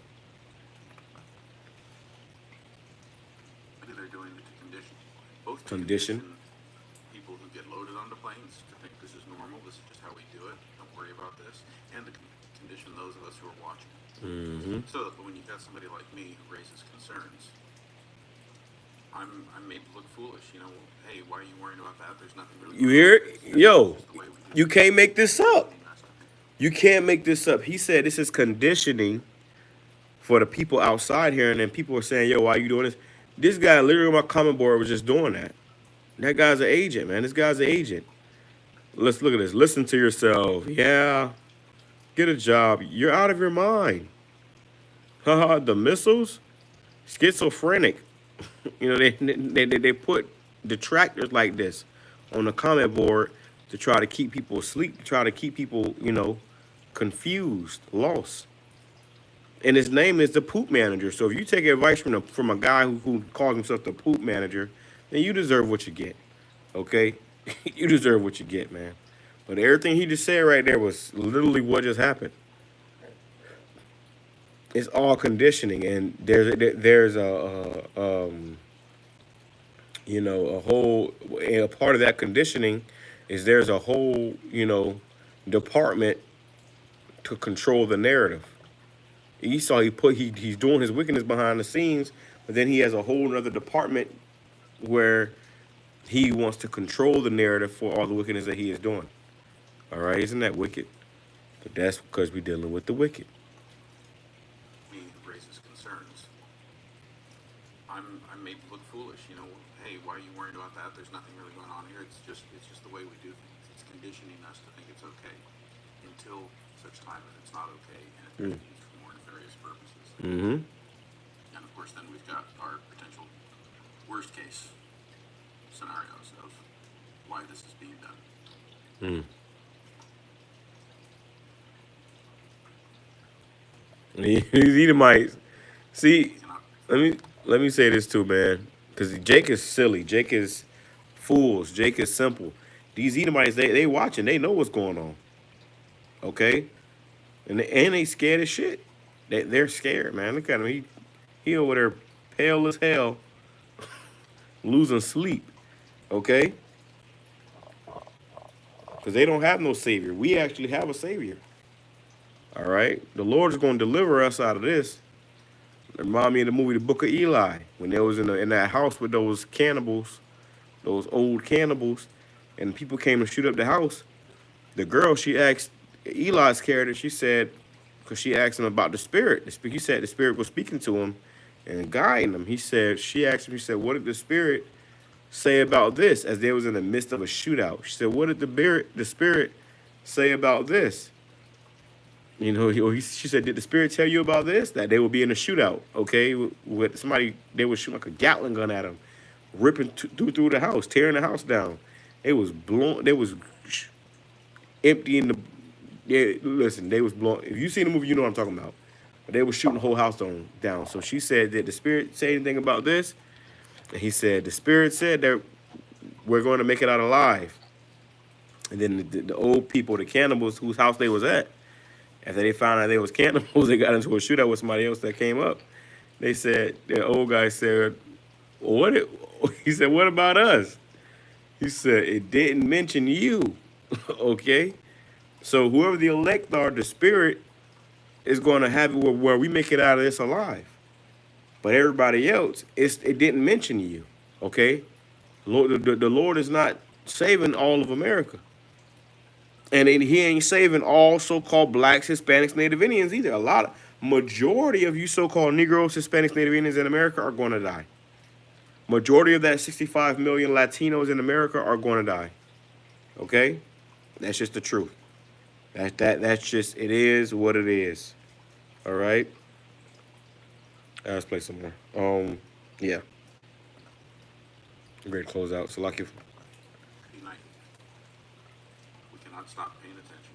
Maybe they're doing it to condition. Both Condition. People who get loaded onto planes to think this is normal, this is just how we do it, don't worry about this, and to condition those of us who are watching. Mm-hmm. So when you've got somebody like me who raises concerns, I'm made to look foolish. You know, hey, why are you worrying about that? There's nothing really You going hear on. it? It's Yo, just the way we do you things. can't make this up. Conditioning us to think. You can't make this up. He said this is conditioning for the people outside here, and then people are saying, "Yo, why you doing this?" This guy literally on my comment board was just doing that. That guy's an agent, man. This guy's an agent. Let's look at this. Listen to yourself. Yeah, get a job. You're out of your mind. Haha, the missiles, schizophrenic. You know, they put detractors like this on the comment board to try to keep people asleep, to try to keep people, confused, lost. And his name is the poop manager. So if you take advice from a guy who calls himself the poop manager, then you deserve what you get. Okay? You deserve what you get, man. But everything he just said right there was literally what just happened. It's all conditioning, and there's a whole, and a part of that conditioning is there's a whole department to control the narrative. Esau, he's doing his wickedness behind the scenes, but then he has a whole other department where he wants to control the narrative for all the wickedness that he is doing. All right, isn't that wicked? But that's because we're dealing with the wicked. Me raises concerns. I'm made to look foolish. You know, hey, why are you worried about that? There's nothing really going on here. It's just the way we do things. It's conditioning us to think it's okay until such time that it's not okay and it's being used for more nefarious purposes. Mm-hmm. And of course, then we've got our potential worst case scenarios of why this is being done. Mm. These Edomites. See, let me say this too, man. Because Jake is silly. Jake is fools. Jake is simple. These Edomites, they watching. They know what's going on. Okay, and they scared as shit. They're scared, man. Look at him. He over there pale as hell, losing sleep. Okay, because they don't have no savior. We actually have a savior. All right, the Lord is going to deliver us out of this. Remind me of the movie The Book of Eli when they was in that house with those cannibals, those old cannibals, and people came to shoot up the house. The girl, she asked Eli's character. She said, because she asked him about the spirit. He said the spirit was speaking to him and guiding him. She asked him. She said, "What did the spirit say about this?" As they was in the midst of a shootout. She said, "What did the spirit say about this?" You know, she said, "Did the spirit tell you about this? That they will be in a shootout, okay? With somebody, they were shooting like a Gatling gun at them, ripping through the house, tearing the house down. It was blown. They was emptying the. Yeah, listen, they was blown. If you seen the movie, you know what I'm talking about. But they were shooting the whole house down. So she said, "Did the spirit say anything about this?" And he said, "The spirit said that we're going to make it out alive." And then the old people, the cannibals, whose house they was at. After they found out they was cannibals, they got into a shootout with somebody else that came up. They said, the old guy said, he said, "What about us?" He said, "It didn't mention you." Okay? So whoever the elect are, the spirit is going to have it where we make it out of this alive. But everybody else, it didn't mention you. Okay? The Lord is not saving all of America. And he ain't saving all so-called blacks, Hispanics, Native Indians either. Majority of you so-called Negroes, Hispanics, Native Indians in America are going to die. Majority of that 65 million Latinos in America are going to die. Okay? That's just the truth. That's just, it is what it is. All right? Let's play some more. Yeah. I'm ready to close out. So, like if United. We cannot stop paying attention.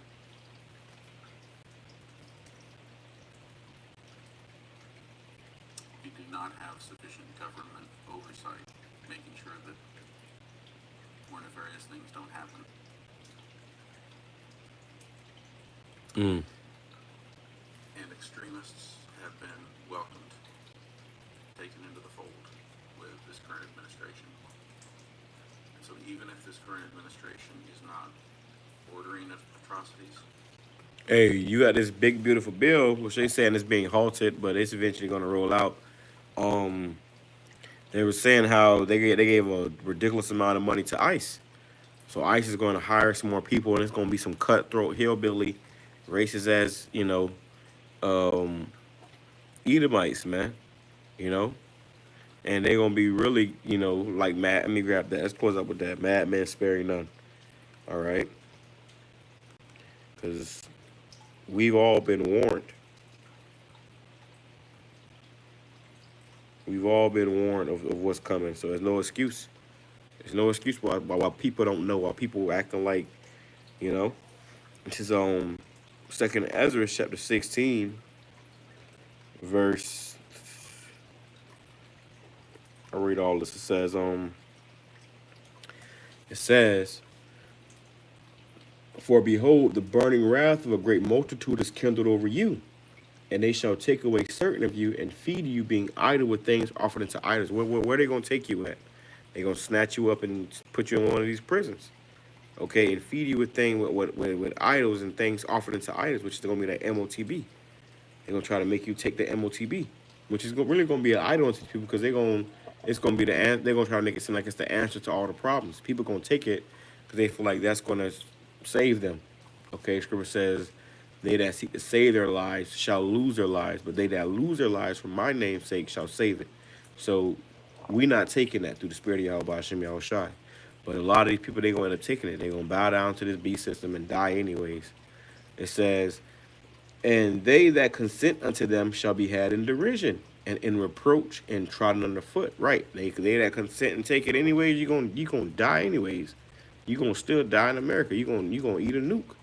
We do not have sufficient government oversight, making sure that more nefarious things don't happen. And extremists have been welcomed, taken into the fold with this current administration. And so even if this current administration is not ordering atrocities, Hey, you got this big beautiful bill, which they saying is being halted, but it's eventually going to roll out. Um, they were saying how they gave a ridiculous amount of money to ICE. So ICE is going to hire some more people, and it's going to be some cutthroat hillbilly, racist as um, Edomites, man. You know, and they're gonna be really, like mad. Let me grab that. Let's close up with that. Madman sparing none. All right, because we've all been warned. We've all been warned of what's coming. So there's no excuse. There's no excuse why people don't know. Why people acting like, you know. This is Second Ezra chapter 16, verse. I read all this. It says, for behold, the burning wrath of a great multitude is kindled over you, and they shall take away certain of you and feed you, being idle with things offered unto idols. Where they gonna take you at? They gonna snatch you up and put you in one of these prisons, okay, and feed you with things with idols and things offered into idols, which is gonna be that MOTB. They're gonna try to make you take the MOTB, which is really gonna be an idol to people because it's gonna be they're gonna try to make it seem like it's the answer to all the problems. People gonna take it because they feel like that's gonna save them. Okay, Scripture says, "They that seek to save their lives shall lose their lives, but they that lose their lives for my name's sake shall save it." So we not taking that through the Spirit of Yahweh Hashem Yahushai. But a lot of these people, they gonna end up taking it. They gonna bow down to this beast system and die anyways. It says, and they that consent unto them shall be had in derision and in reproach and trodden underfoot. Right. They that consent and take it anyways, you gonna die anyways. You gonna still die in America. You gonna eat a nuke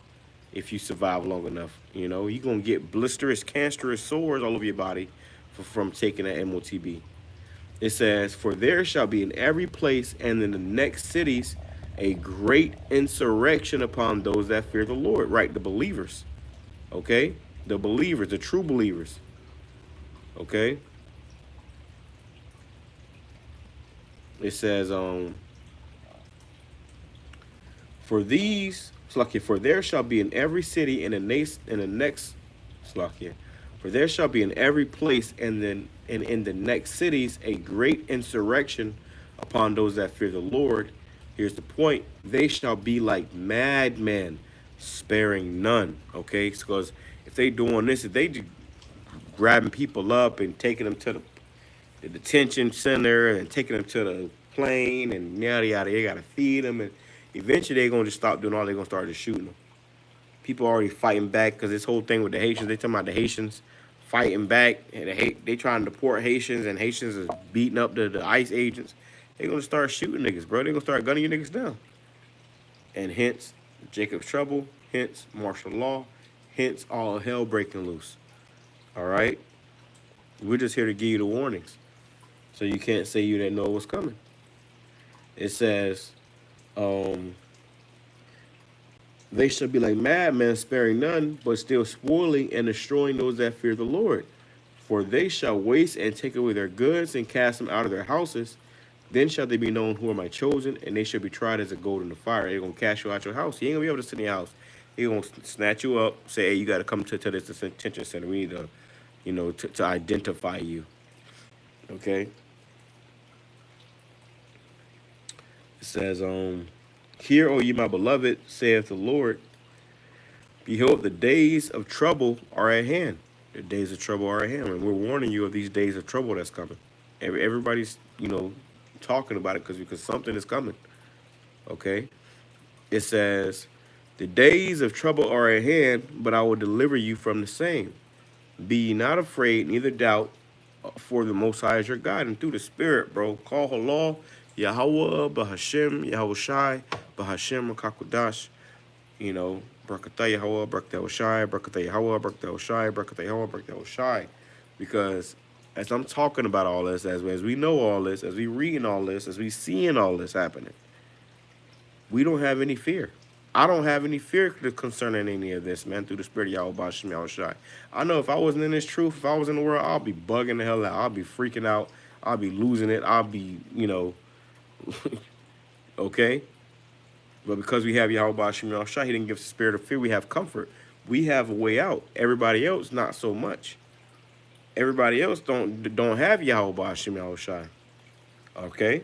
if you survive long enough. You gonna get blisterous, cancerous sores all over your body from taking that MOTB. It says, for there shall be in every place and in the next cities a great insurrection upon those that fear the Lord. Right, the believers. Okay? The believers, the true believers. Okay? It says, for there shall be in every city in the next for there shall be in every place and in the next cities a great insurrection upon those that fear the Lord. Here's the point. They shall be like madmen, sparing none. Okay? Because if they doing this, if they grabbing people up and taking them to the detention center and taking them to the plane and yada yada, they gotta feed them, and eventually they're gonna just stop doing all. They're gonna start just shooting them. People already fighting back because this whole thing with the Haitians, they talking about the Haitians fighting back, and they trying to deport Haitians, and Haitians is beating up the ICE agents. They're gonna start shooting niggas, bro. They're gonna start gunning you niggas down. And hence Jacob's trouble, hence martial law, hence all hell breaking loose. All right? We're just here to give you the warnings. So you can't say you didn't know what's coming. It says, they shall be like madmen, sparing none, but still spoiling and destroying those that fear the Lord. For they shall waste and take away their goods and cast them out of their houses. Then shall they be known who are my chosen, and they shall be tried as a gold in the fire. They're going to cast you out your house. You ain't going to be able to sit in your house. They're going to snatch you up, say, hey, you got to come to this detention center. We need to identify you. Okay? It says, hear, O ye my beloved, saith the Lord, behold, the days of trouble are at hand. The days of trouble are at hand. And we're warning you of these days of trouble that's coming. Everybody's, talking about it because something is coming. Okay? It says, the days of trouble are at hand, but I will deliver you from the same. Be ye not afraid, neither doubt, for the Most High is your God. And through the Spirit, bro, call Halal, Yahweh, Bahashem, Yahushai, Bahashem, Rakakudash, Brakatah Yahweh, Brakatah Shai, Brakatah Yahweh, Brakatah Shai, Brakatah Yahweh, Brakatah Shai. Because as I'm talking about all this, as we know all this, as we reading all this, as we seeing all this happening, we don't have any fear. I don't have any fear concerning any of this, man, through the Spirit of Yahweh Bashem Yahushai. I know if I wasn't in this truth, if I was in the world, I'll be bugging the hell out. I'll be freaking out. I'll be losing it. I'll be, okay? But because we have Yahweh Bashem Yahushai, he didn't give us the spirit of fear. We have comfort. we have a way out. Everybody else, not so much. Everybody else don't have Yahweh Bashim Yahushai. Okay?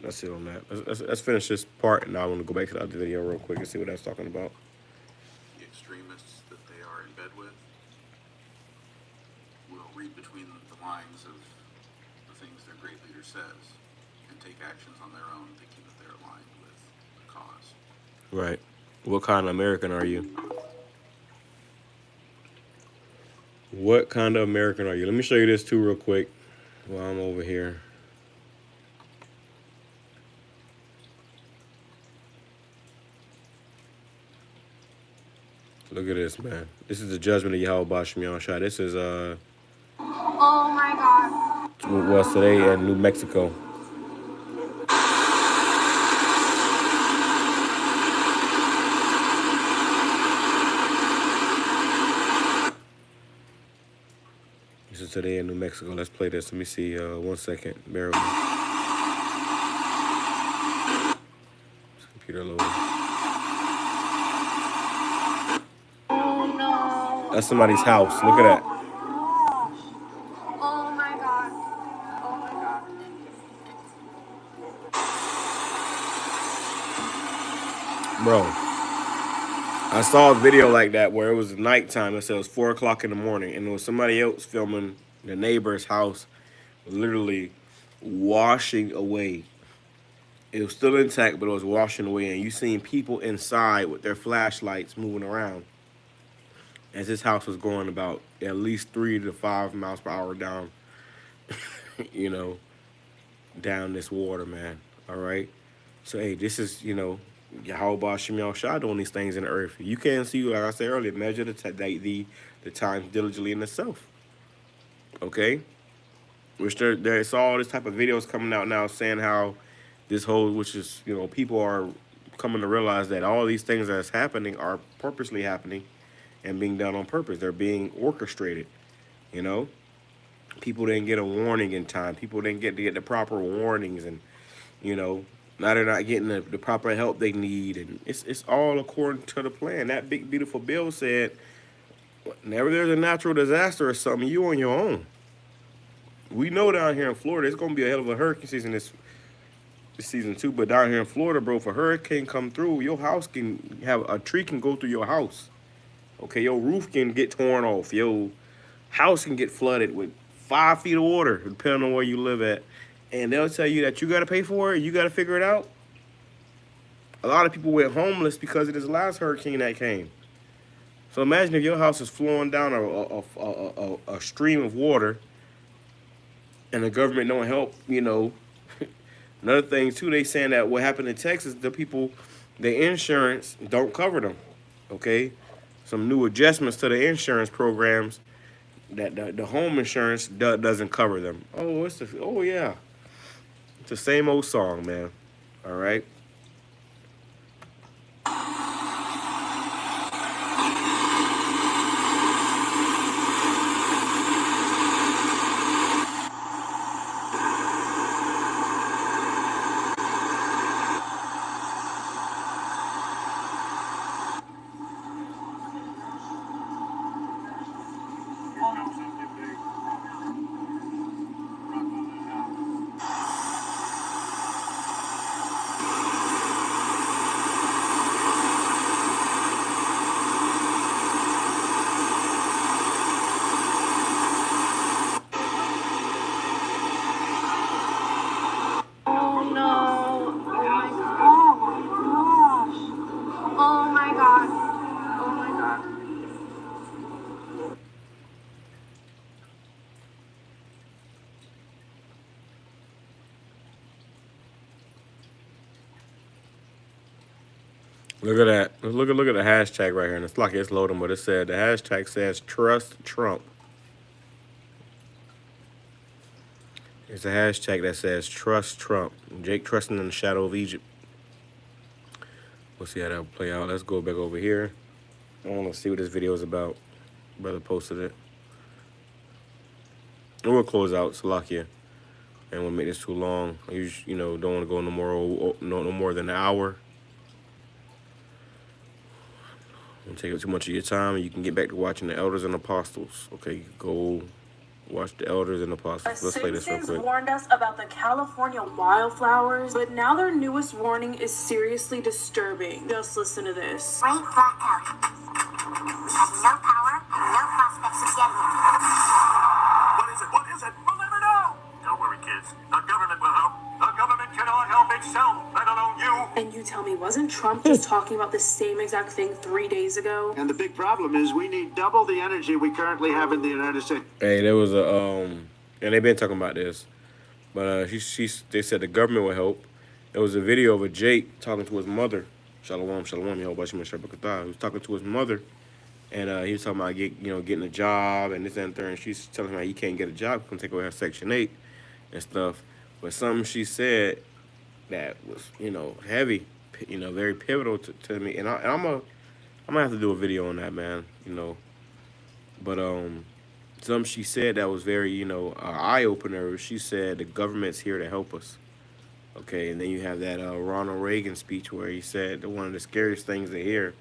That's it on that. Let's finish this part, and I want to go back to the other video real quick and see what that's talking about. The extremists that they are in bed with will read between the lines of the things their great leader says and take actions on their own, thinking that they're aligned with the cause. Right. What kind of American are you? What kind of American are you? Let me show you this too real quick while I'm over here. Look at this, man. This is the judgment of Yahweh Bashim Yahushua. This is Oh my God. what was today in New Mexico. This is today in New Mexico. Let's play this. Let me see. 1 second. Bear with me. This computer loading. Oh no. That's somebody's house. Look at that. Oh my God. Oh my God. Bro, I saw a video like that where it was nighttime. It said it was 4 o'clock in the morning, and there was somebody else filming the neighbor's house, literally washing away. It was still intact, but it was washing away, and you seen people inside with their flashlights moving around as this house was going about at least 3 to 5 miles per hour down, you know, down this water, man. All right. So hey, this is, you know, Yahweh Bashim Yahushua doing these things in the earth. You can't see, like I said earlier, measure the times diligently in itself. Okay? Which there's all this type of videos coming out now saying how this whole, which is, you know, people are coming to realize that all these things that's happening are purposely happening and being done on purpose. They're being orchestrated, you know? People didn't get a warning in time. People didn't get the proper warnings, and, you know, now they're not getting the proper help they need, and it's all according to the plan. That big, beautiful bill said, whenever there's a natural disaster or something, you on your own. We know down here in Florida, it's going to be a hell of a hurricane season this season too, but down here in Florida, bro, if a hurricane come through, your house can have, a tree can go through your house. Okay, your roof can get torn off. Your house can get flooded with 5 feet of water, depending on where you live at. And they'll tell you that you got to pay for it. You got to figure it out. A lot of people went homeless because of this last hurricane that came. So imagine if your house is flowing down a stream of water and the government don't help, you know. Another thing, too, they saying that what happened in Texas, the people, the insurance don't cover them, okay? Some new adjustments to the insurance programs that the home insurance doesn't cover them. Oh, yeah. It's the same old song, man. All right? Oh no. Oh my God. Oh my God. Look at that. Look at the hashtag right here. And it's like it's loading, but it said, the hashtag says trust Trump. It's a hashtag that says trust Trump. Jake trusting in the shadow of Egypt. We'll see how that'll play out. Let's go back over here. I want to see what this video is about. Brother posted it. And we'll close out Salakia. And we'll make this too long. You know, don't want to go no more than an hour. Don't take up too much of your time, and you can get back to watching the Elders and Apostles. Okay, go watch the Elders and Apostles. Let's play this real Simpsons quick. warned us about the California wildflowers, but now their newest warning is seriously disturbing. Just listen to this. Great blackout. We have no power and no prospects of getting it. What is it? What is it? We'll never know. Don't worry, kids. The government will help. The government cannot help itself, let alone you. And you tell me, wasn't Trump just talking about the same exact thing 3 days ago? And the big problem is we need double the energy we currently have in the United States. Hey, there was a and they've been talking about this, but they said the government would help. There was a video of a Jake talking to his mother. Shalom, shalom, Yehovah Shema Shabakatah. He was talking to his mother, and he was talking about getting a job and this and that, and she's telling him how he can't get a job, he can take away her Section 8 and stuff. But something she said that was, heavy, very pivotal to me, and I'm gonna have to do a video on that, man, But something she said that was very, eye opener. She said the government's here to help us. Okay, and then you have that Ronald Reagan speech where he said that one of the scariest things to hear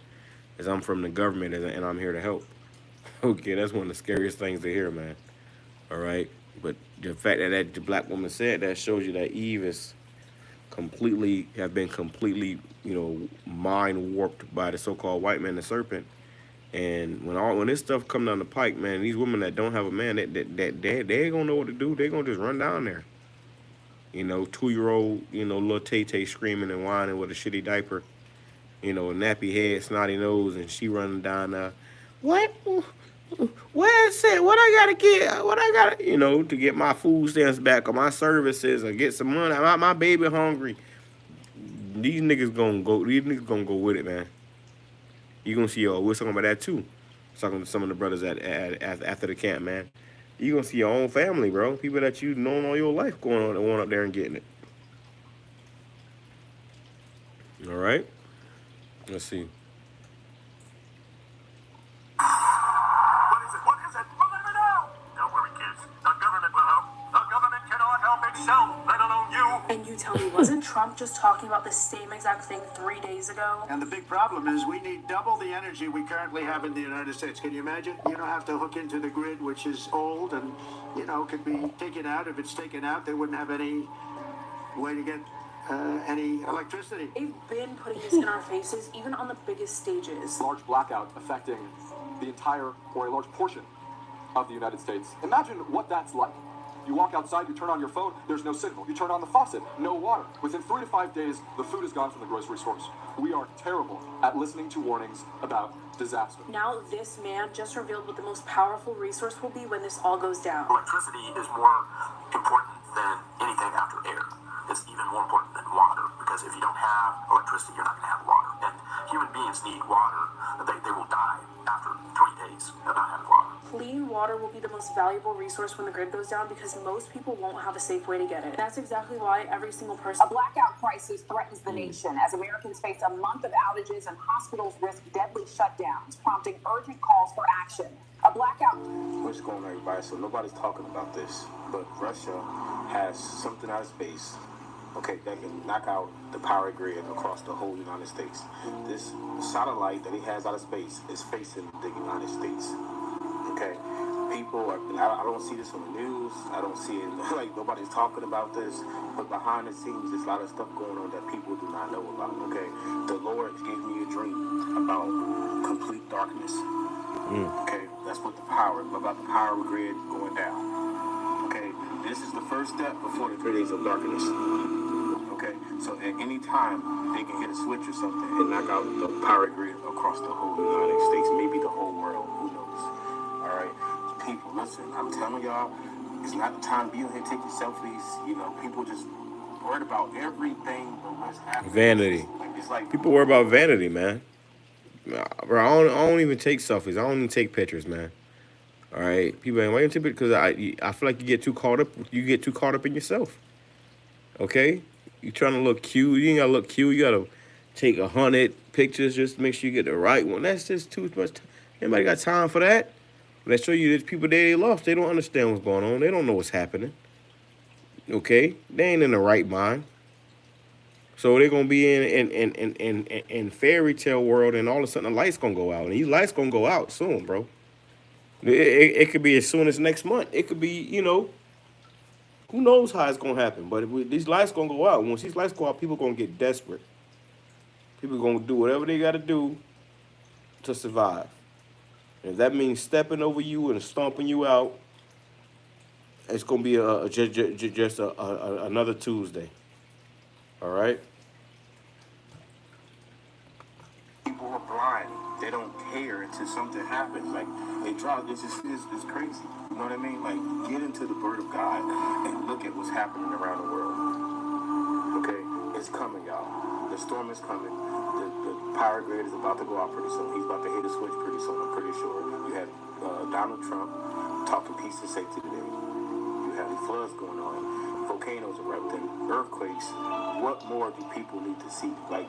is I'm from the government and I'm here to help. Okay, that's one of the scariest things to hear, man. All right, but the fact that the black woman said that shows you that Eve is have been completely, mind warped by the so-called white man, the serpent. And when this stuff come down the pike, man, these women that don't have a man, they ain't gonna know what to do. They gonna just run down there. 2-year-old, little Tay-Tay screaming and whining with a shitty diaper, a nappy head, snotty nose, and she running down there. What is it? What I gotta get? What I gotta, to get my food stamps back or my services or get some money. My baby hungry. These niggas gonna go with it, man. You gonna see, we're talking about that too. Talking to some of the brothers after the camp, man. You gonna see your own family, bro. People that you've known all your life going up there and getting it. All right. Let's see. What is it? What is it? We'll never know. Don't worry, kids. The government will help. The government cannot help itself, let alone you. And you tell me, wasn't Trump just talking about the same exact thing 3 days ago? And the big problem is we need double the energy we currently have in the United States. Can you imagine? You don't have to hook into the grid, which is old and, could be taken out. If it's taken out, they wouldn't have any way to get any electricity. They've been putting this in our faces, even on the biggest stages. Large blackout affecting the entire or a large portion of the United States. Imagine what that's like. You walk outside, you turn on your phone, there's no signal. You turn on the faucet, no water. Within 3 to 5 days, the food is gone from the grocery stores. We are terrible at listening to warnings about disaster. Now this man just revealed what the most powerful resource will be when this all goes down. Electricity is more important than anything after air. It's even more important than water, because if you don't have electricity, you're not going to have water. And human beings need water. They will die after 3 days of not having water. Clean water will be the most valuable resource when the grid goes down because most people won't have a safe way to get it. That's exactly why every single person... A blackout crisis threatens the nation as Americans face a month of outages and hospitals risk deadly shutdowns, prompting urgent calls for action. A blackout... What's going on, everybody? So nobody's talking about this, but Russia has something out of space, okay, that can knock out the power grid across the whole United States. This satellite that he has out of space is facing the United States. Okay, people are, I don't see this on the news. I don't see it, like nobody's talking about this, but behind the scenes, there's a lot of stuff going on that people do not know about. Okay, the Lord gave me a dream about complete darkness. Okay, that's what about the power grid going down. Okay, this is the first step before the 3 days of darkness. Okay, so at any time they can hit a switch or something and knock out the power grid across the whole United States, maybe the whole world. Who knows? All right, people, listen. I'm telling y'all, it's not the time to be on here taking selfies. People just worried about everything but what's happening. Vanity. It's like People worry about vanity, man. Bro, I don't even take selfies. I don't even take pictures, man. All right, people ain't waiting to be because I feel like you get too caught up. You get too caught up in yourself. Okay, you trying to look cute. You ain't gotta look cute. You gotta take 100 pictures just to make sure you get the right one. That's just too much. Anybody got time for that? When I show you there's people there they lost. They don't understand what's going on. They don't know what's happening. Okay, they ain't in the right mind. So they're gonna be in fairy tale world, and all of a sudden the lights gonna go out, and these lights gonna go out soon, bro. It could be as soon as next month. It could be, who knows how it's gonna happen. But these lights gonna go out. Once these lights go out, people gonna get desperate. People gonna do whatever they gotta do to survive. And if that means stepping over you and stomping you out, it's gonna be just another Tuesday. All right. People are blind. They don't care until something happens. Like they try. It's crazy. You know what I mean? Like get into the Word of God and look at what's happening around the world. Okay, it's coming, y'all. The storm is coming. The power grid is about to go out pretty soon. He's about to hit a switch pretty soon. I'm pretty sure. You have Donald Trump talking peace and safety today. You have the floods going on, volcanoes erupting, earthquakes. What more do people need to see? Like,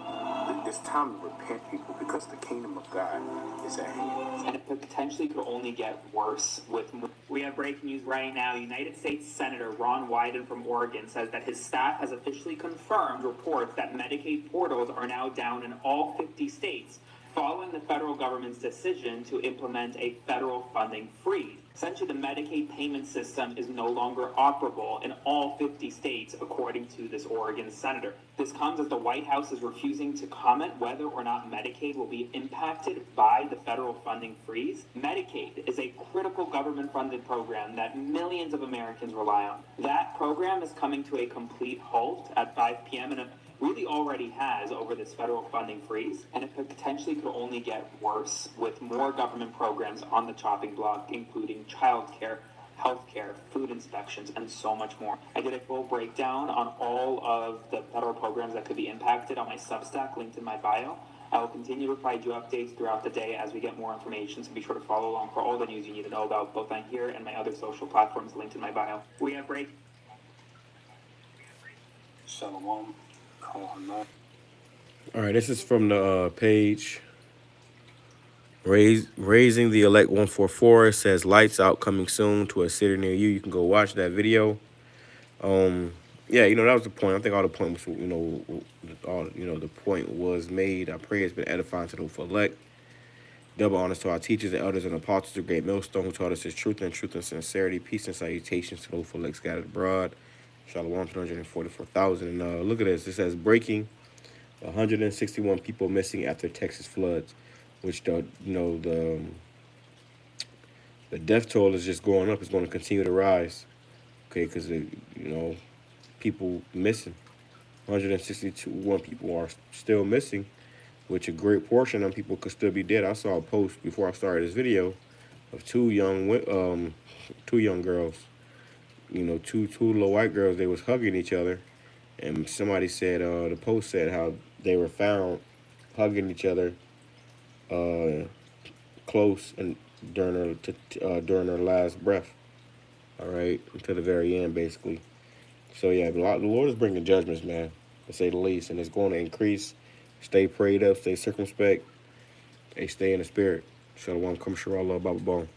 it's time to repent, people, because the kingdom of God is at hand. And it potentially could only get worse with. We have breaking news right now. United States Senator Ron Wyden from Oregon says that his staff has officially confirmed reports that Medicaid portals are now down in all 50 states, following the federal government's decision to implement a federal funding freeze. Essentially, the Medicaid payment system is no longer operable in all 50 states, according to this Oregon senator. This comes as the White House is refusing to comment whether or not Medicaid will be impacted by the federal funding freeze. Medicaid is a critical government-funded program that millions of Americans rely on. That program is coming to a complete halt at 5 p.m. and really already has over this federal funding freeze, and it potentially could only get worse with more government programs on the chopping block, including childcare, healthcare, food inspections, and so much more. I did a full breakdown on all of the federal programs that could be impacted on my Substack, linked in my bio. I will continue to provide you updates throughout the day as we get more information, so be sure to follow along for all the news you need to know about, both on here and my other social platforms linked in my bio. We have break. Shalom. All right, this is from the page Raising the Elect 144. It says lights out coming soon to a city near you. You can go watch that video. Yeah, that was the point. I think all the point was, the point was made. I pray it's been edifying to those elect. Double honors to our teachers and elders and apostles, the great millstone who taught us his truth and sincerity. Peace and salutations to those elect scattered abroad. Shalom, 344,000. And look at this. It says breaking 161 people missing after Texas floods, which the death toll is just going up. It's going to continue to rise. Okay, because people missing. 161 people are still missing, which a great portion of people could still be dead. I saw a post before I started this video of two young girls. Two little white girls. They was hugging each other, and somebody said the post said how they were found hugging each other close and during her last breath. All right, until the very end, basically. So yeah, the Lord is bringing judgments, man, to say the least, and it's going to increase. Stay prayed up, stay circumspect, stay in the spirit. Shalom, come shalom, Baba Bone.